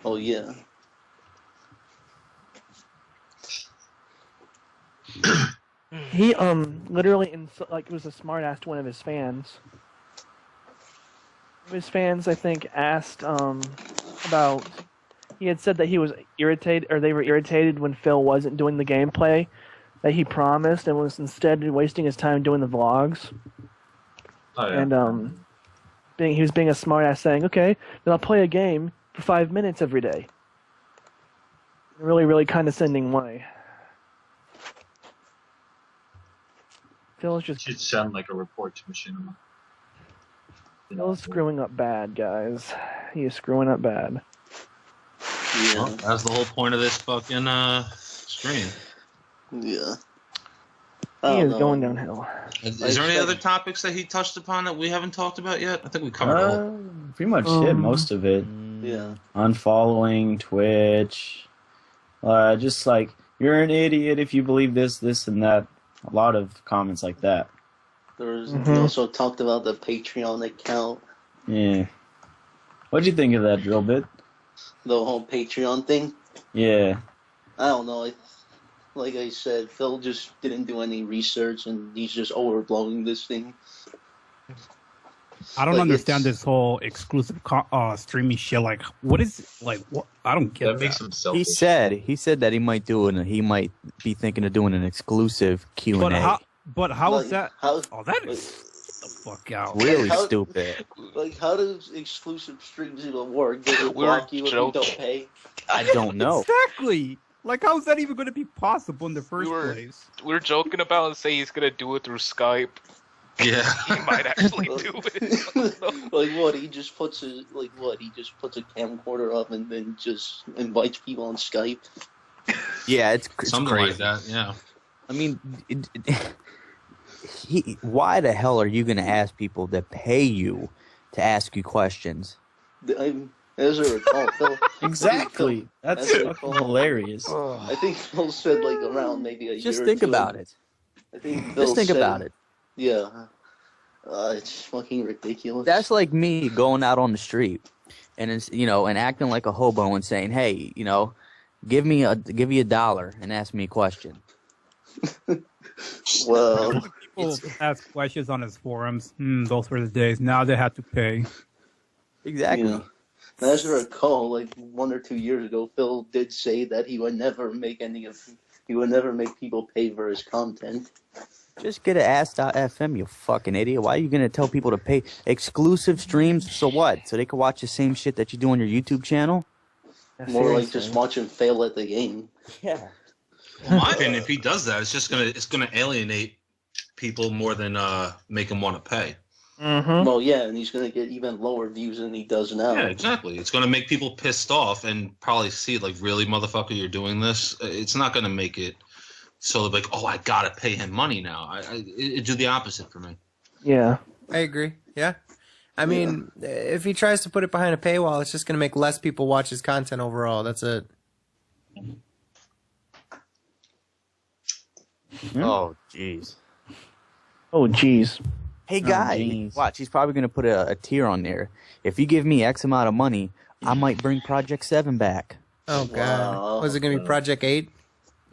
S2: Oh yeah.
S9: He literally was a smart ass to one of his fans. One of his fans, I think, asked about. He had said that he was irritated, or they were irritated when Phil wasn't doing the gameplay that he promised, and was instead wasting his time doing the vlogs.
S14: Oh yeah.
S9: And he was being a smart ass, saying, "Okay, then I'll play a game for 5 minutes every day." In a really, really condescending way. Phil's just
S14: Should sound like a report to Machinima.
S9: Phil's screwing up bad, guys. He is screwing up bad.
S2: Yeah.
S7: Well, that's the whole point of this fucking stream.
S2: Yeah.
S9: He is going downhill.
S7: Is there any other topics that he touched upon that we haven't talked about yet? I think we covered all.
S8: Pretty much hit most of it.
S2: Yeah.
S8: Unfollowing Twitch. Just like, you're an idiot if you believe this, and that. A lot of comments like that.
S2: We also talked about the Patreon account.
S8: Yeah. What'd you think of that, Drill Bit?
S2: The whole Patreon thing.
S8: Yeah.
S2: I don't know. Like I said, Phil just didn't do any research, and he's just overblowing this thing.
S15: I don't understand this whole exclusive streaming shit. Like, what is what? I don't get that.
S14: Makes him selfish.
S4: He said that he might do it. He might be thinking of doing an exclusive Q&A.
S15: But how is that?
S2: Oh,
S15: that is get the fuck out.
S4: Really stupid.
S2: Like, how does exclusive streams even work? Does it block you if you don't pay?
S4: I don't know.
S15: Exactly. Like, how is that even going to be possible in the first place?
S6: We were joking about and say he's gonna do it through Skype.
S7: Yeah.
S6: He might actually do it.
S2: Like what? He just puts a camcorder up and then just invites people on Skype.
S4: Yeah, it's
S7: Something
S4: crazy.
S7: like that, yeah.
S4: I mean, why the hell are you going to ask people to pay you to ask you questions?
S2: As I recall, Phil.
S8: Exactly. That's fucking hilarious.
S2: I think Phil said like around maybe a year.
S4: Just
S2: or
S4: think
S2: two
S4: about it.
S2: I think Phil
S4: Just think
S2: said,
S4: about it.
S2: Yeah. It's fucking ridiculous.
S4: That's like me going out on the street and and acting like a hobo and saying, "Hey, give me $1 and ask me a question."
S2: Well,
S15: people ask questions on his forums. Those were the days. Now they have to pay.
S4: Exactly.
S2: Yeah. And as I recall, like 1 or 2 years ago, Phil did say that he would never make people pay for his content.
S4: Just get an ask.fm, you fucking idiot. Why are you going to tell people to pay exclusive streams? So what? So they can watch the same shit that you do on your YouTube channel?
S2: More like just watch him fail at the game.
S4: Yeah.
S7: Well, in my opinion, if he does that, it's gonna alienate people more than make them want to pay.
S9: Mm-hmm.
S2: Well, yeah, and he's gonna get even lower views than he does now.
S7: Yeah, exactly. It's gonna make people pissed off and probably see like, really, motherfucker, you're doing this. It's not gonna make it so like, oh, I gotta pay him money now. It do the opposite for me.
S9: Yeah.
S3: I agree. Yeah. I mean, if he tries to put it behind a paywall, it's just going to make less people watch his content overall. That's it.
S4: Oh, jeez.
S9: Oh, jeez.
S4: Hey, guy, watch. He's probably going to put a tier on there. If you give me X amount of money, I might bring Project 7 back.
S3: Oh, God. Was it going to be Project 8?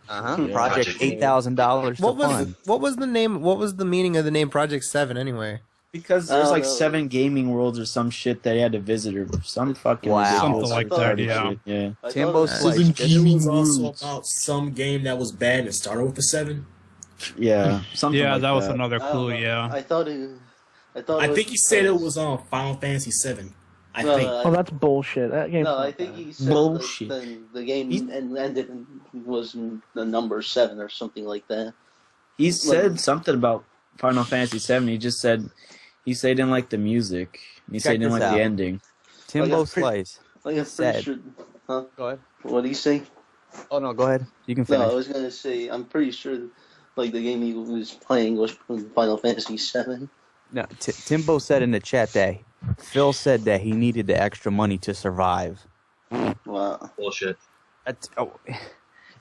S4: Uh-huh. Project $8,000 to fund.
S3: What was the name? What was the meaning of the name Project 7 anyway?
S8: Because there's like 7 gaming worlds or some shit that he had to visit or some fucking
S15: Something like that, yeah.
S8: Shit, yeah.
S4: Timbo
S5: Wasn't gaming also about some game that was bad and started with the 7?
S8: Yeah, something
S15: Yeah,
S8: like
S15: that was another clue. Yeah.
S2: I
S5: think he said it was on Final Fantasy 7. I
S2: No,
S5: think.
S9: Oh, that's bullshit. That game.
S2: No, I think he said
S8: Bullshit.
S2: the game ended was the number 7 or something like that.
S8: He said something about Final Fantasy 7. He just said he didn't like the music. He said he didn't like the ending.
S4: Timbo Slice
S2: said.
S4: Go ahead.
S2: What did he say?
S4: Oh, no, go ahead. You can finish.
S2: No, I was gonna say I'm pretty sure like the game he was playing was Final Fantasy 7.
S4: No, Timbo said in the chat that Phil said that he needed the extra money to survive.
S2: Wow.
S14: Bullshit.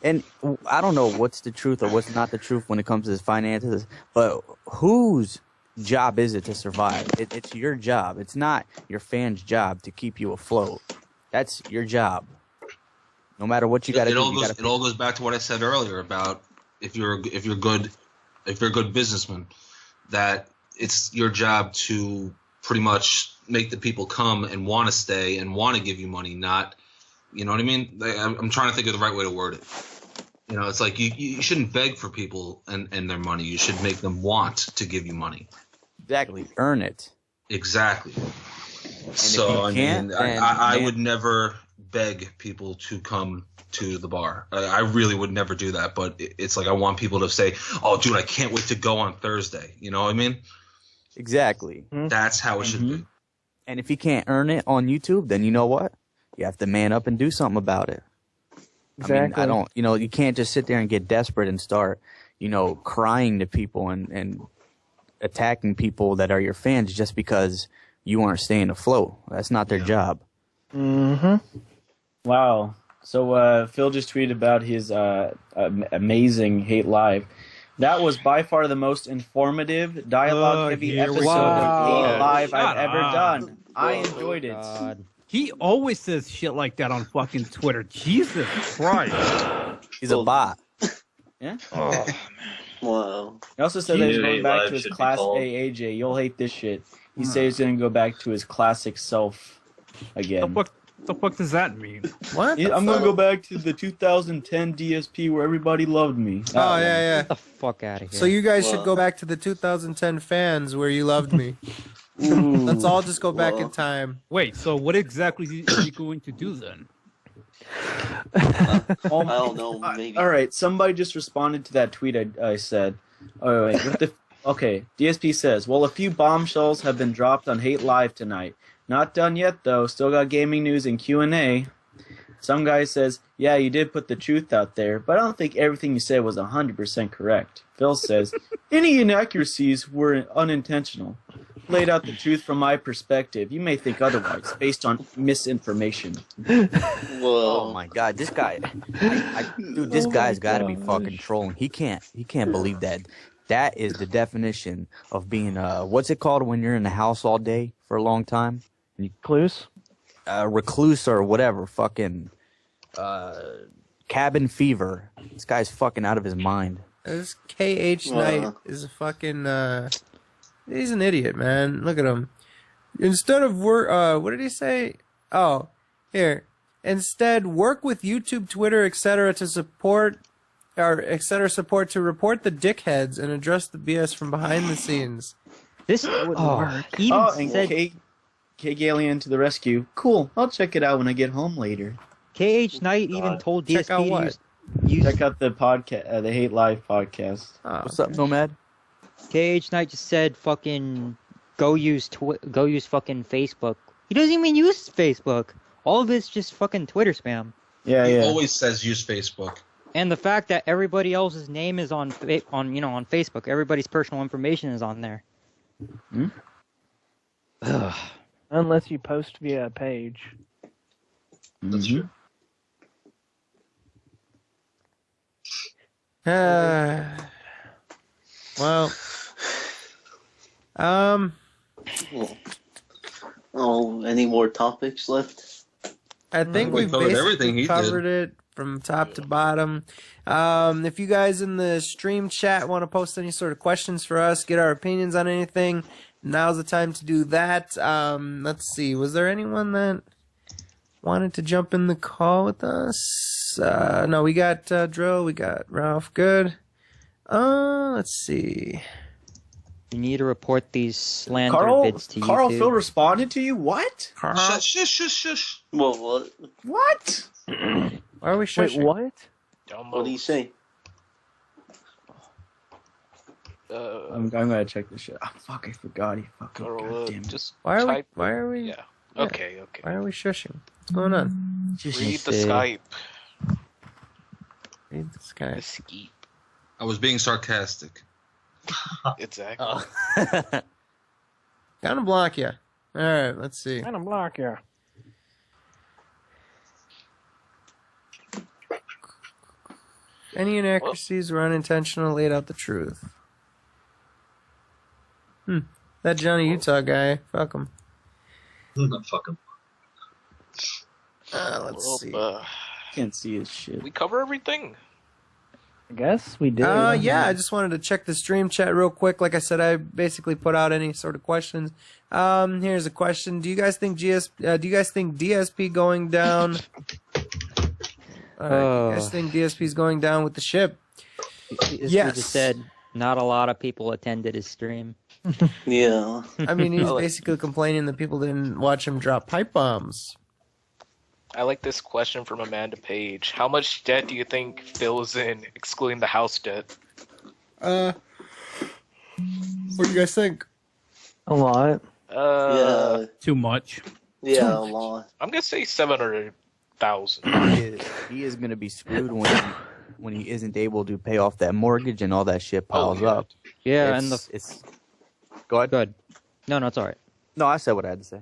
S4: And I don't know what's the truth or what's not the truth when it comes to his finances, but whose job is it to survive? It's your job. It's not your fans' job to keep you afloat. That's your job. No matter what you got to do,
S7: It all goes back to what I said earlier about if you're a good businessman, that it's your job to pretty much make the people come and want to stay and want to give you money, not, you know what I mean? I'm trying to think of the right way to word it. You know, it's like you shouldn't beg for people and their money. You should make them want to give you money.
S4: Exactly. Earn it.
S7: Exactly. So, I would never beg people to come to the bar. I really would never do that, but it's like I want people to say, oh, dude, I can't wait to go on Thursday. You know what I mean?
S4: Exactly.
S7: That's how it should be.
S4: And if you can't earn it on YouTube, then you know what? You have to man up and do something about it.
S9: Exactly.
S4: I mean, you can't just sit there and get desperate and start, crying to people and attacking people that are your fans just because you aren't staying afloat. That's not their job.
S9: Mm-hmm.
S8: Wow. So Phil just tweeted about his amazing Hate Live. That was by far the most informative, dialogue-heavy episode of Hate Live I've ever done. I enjoyed it.
S15: He always says shit like that on fucking Twitter. Jesus Christ.
S4: He's a bot.
S8: Yeah?
S14: Oh, man.
S2: Wow.
S8: He also said that he's going back to his Class A AJ. You'll hate this shit. He said he's going to go back to his classic self again.
S15: The fuck does that mean?
S3: What?
S8: I'm going to go back to the 2010 DSP where everybody loved me.
S3: Oh, yeah.
S10: Get the fuck out of here.
S3: So you guys should go back to the 2010 fans where you loved me. Let's all just go back in time.
S15: Wait, so what exactly are you going to do then?
S2: I don't know. Maybe.
S8: All right, somebody just responded to that tweet I said. Oh, wait. Okay, DSP says, well, a few bombshells have been dropped on Hate Live tonight. Not done yet, though. Still got gaming news and Q&A. Some guy says, yeah, you did put the truth out there, but I don't think everything you said was 100% correct. Phil says, any inaccuracies were unintentional. Laid out the truth from my perspective. You may think otherwise, based on misinformation.
S4: Oh my god, this guy, dude, this guy's got to be fucking trolling. He can't believe that. That is the definition of being what's it called when you're in the house all day for a long time?
S9: Recluse?
S4: Recluse or whatever, fucking cabin fever. This guy's fucking out of his mind.
S3: This KH Knight is a fucking. He's an idiot, man. Look at him. Instead of work, what did he say? Oh, here. Instead, work with YouTube, Twitter, etc. to support, or etc. support to report the dickheads and address the BS from behind the scenes.
S10: This wouldn't work. And
S8: K Galleon to the rescue. Cool. I'll check it out when I get home later.
S10: KH Knight even told
S3: check
S10: DSP
S3: out
S10: to
S3: what?
S8: Check out the podcast, the Hate Live podcast.
S4: What's up, Nomad?
S10: KH Knight just said fucking go use fucking Facebook. He doesn't even use Facebook. All of it's just fucking Twitter spam.
S7: He always says use Facebook.
S10: And the fact that everybody else's name is on Facebook, everybody's personal information is on there.
S9: Unless you post via a page.
S7: That's true.
S3: Well,
S2: any more topics left?
S3: I think
S7: We
S3: we've
S7: covered
S3: basically
S7: everything he
S3: covered
S7: did.
S3: it from top to bottom. If you guys in the stream chat want to post any sort of questions for us, get our opinions on anything, now's the time to do that. Let's see. Was there anyone that wanted to jump in the call with us? No, we got Drill. We got Ralph. Good. Let's see.
S10: You need to report these slander bits to
S8: Carl
S10: YouTube.
S8: Phil responded to you? What?
S7: Shush.
S2: Well, what?
S8: What?
S3: Why are we shushing?
S9: Wait, what?
S2: What do you say?
S8: I'm gonna check this shit. Oh, fuck, I forgot. He fucking. Goddamn it.
S6: Just
S3: Why are we?
S6: type.
S3: Why are we?
S6: Yeah. Okay.
S3: Why are we shushing? What's going on?
S6: Read the Skype.
S3: Read the Skype.
S6: The Skype.
S7: I was being sarcastic.
S6: Exactly.
S3: Gonna block you. All right, let's see.
S9: I'm block you.
S3: Any inaccuracies were unintentional, laid out the truth. That Johnny Utah guy, fuck him.
S14: Fuck him.
S3: Let's see.
S8: Can't see his shit.
S6: We cover everything.
S9: I guess we did.
S3: Yeah, I just wanted to check the stream chat real quick. Like I said, I basically put out any sort of questions. Here's a question: do you guys think DSP going down? Do you guys think DSP is going down with the ship?
S10: Yes. Just said not a lot of people attended his stream.
S2: Yeah.
S3: I mean, he's basically complaining that people didn't watch him drop pipe bombs.
S6: I like this question from Amanda Page. How much debt do you think Phil is in, excluding the house debt?
S3: What do you guys think?
S9: A lot.
S2: Yeah.
S15: Too much.
S2: Yeah, a lot.
S6: I'm gonna say 700,000.
S4: He is gonna be screwed when he isn't able to pay off that mortgage and all that shit piles up.
S10: Yeah,
S4: it's. Go ahead.
S10: Good. No, it's all right.
S4: No, I said what I had to say.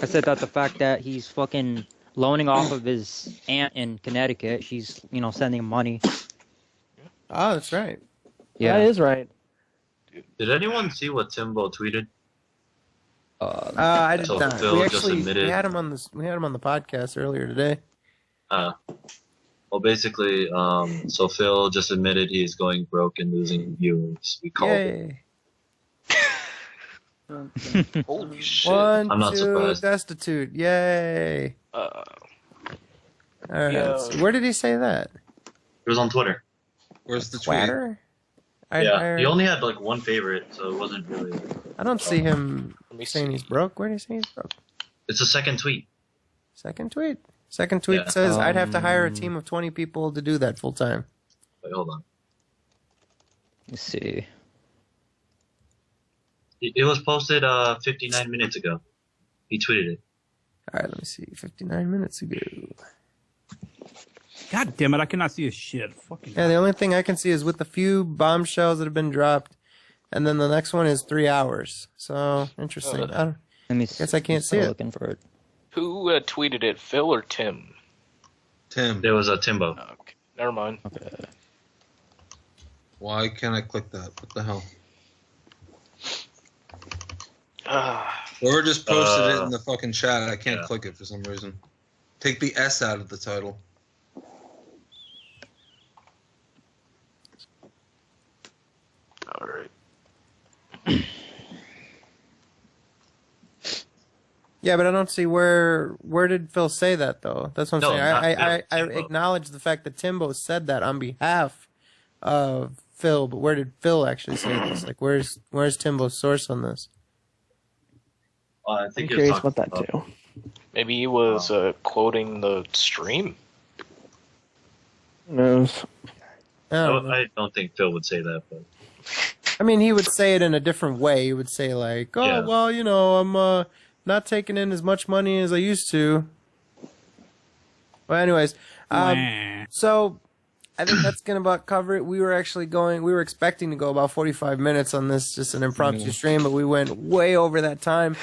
S10: I said that the fact that he's fucking loaning off of his aunt in Connecticut, she's sending him money.
S3: Oh, that's right.
S10: Yeah,
S9: that is right.
S14: Did anyone see what Timbo tweeted?
S3: I did
S14: So
S3: not.
S14: Phil
S3: We
S14: just
S3: actually
S14: admitted-
S3: we had him on this. We had him on the podcast earlier today.
S14: Well, basically, so Phil just admitted he's going broke and losing viewers. We called it.
S3: Yay!
S6: Holy shit.
S3: One,
S14: I'm not
S3: two,
S14: surprised.
S3: destitute. Yay! All right.
S6: Yeah.
S3: let's see. Where did he say that?
S14: It was on Twitter.
S7: Where's the tweet?
S3: Twitter?
S14: Yeah, he only had like one favorite, so it wasn't really.
S3: I don't see him
S6: Let me
S3: saying
S6: see.
S3: he's broke. Where did he say he's broke?
S14: It's the second tweet.
S3: Second tweet. Second tweet
S14: Yeah.
S3: says I'd have to hire a team of 20 people to do that full time.
S14: Wait, hold on.
S10: Let's see.
S14: It was posted 59 minutes ago. He tweeted it.
S3: All right, let me see. 59 minutes ago.
S15: God damn it! I cannot see a shit. Fucking.
S3: Yeah, the only thing I can see is with the few bombshells that have been dropped, and then the next one is 3 hours. So interesting. I don't,
S10: Let me.
S3: guess I can't see it.
S10: Looking for it.
S6: Who tweeted it, Phil or Tim?
S7: Tim.
S14: There was a Timbo.
S6: Okay, never mind.
S10: Okay.
S7: Why can't I click that? What the hell? Whoever just posted it in the fucking chat, I can't click it for some reason. Take the S out of the title.
S3: Yeah, but I don't see where did Phil say that though? That's what I'm
S14: No, not
S3: saying. I
S14: Phil, Timbo.
S3: acknowledge the fact that Timbo said that on behalf of Phil, but where did Phil actually say this? Like, where's Timbo's source on this?
S14: I
S9: I'm
S14: think he was
S9: curious
S14: talking
S9: about that too.
S6: Maybe he was quoting the stream.
S9: Who knows?
S14: I don't think Phil would say that, but
S3: I mean, he would say it in a different way. He would say like, "Oh,
S14: Yeah.
S3: well, I'm not taking in as much money as I used to." Well, anyways, so I think that's gonna about cover it. We were expecting to go about 45 minutes on this, just an impromptu stream, but we went way over that time.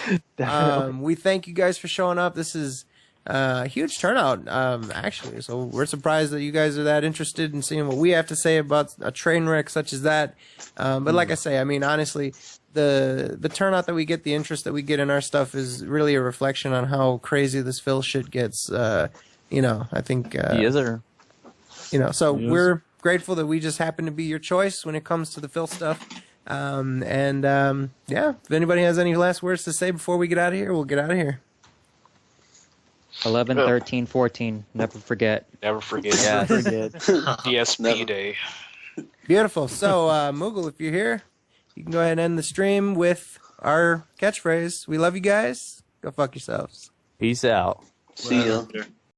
S3: We thank you guys for showing up. This is a huge turnout, actually. So we're surprised that you guys are that interested in seeing what we have to say about a train wreck such as that. But like I say, I mean, honestly, the turnout that we get, the interest that we get in our stuff is really a reflection on how crazy this Phil shit gets. I think.
S4: Yes, sir.
S3: So we're grateful that we just happen to be your choice when it comes to the Phil stuff. If anybody has any last words to say before we get out of here, we'll get out of here.
S10: 11, 13, 14. Never forget.
S6: Never forget.
S4: Yeah.
S6: DSP Day.
S3: Beautiful. So, Moogle, if you're here, you can go ahead and end the stream with our catchphrase. We love you guys. Go fuck yourselves.
S4: Peace out.
S2: See ya.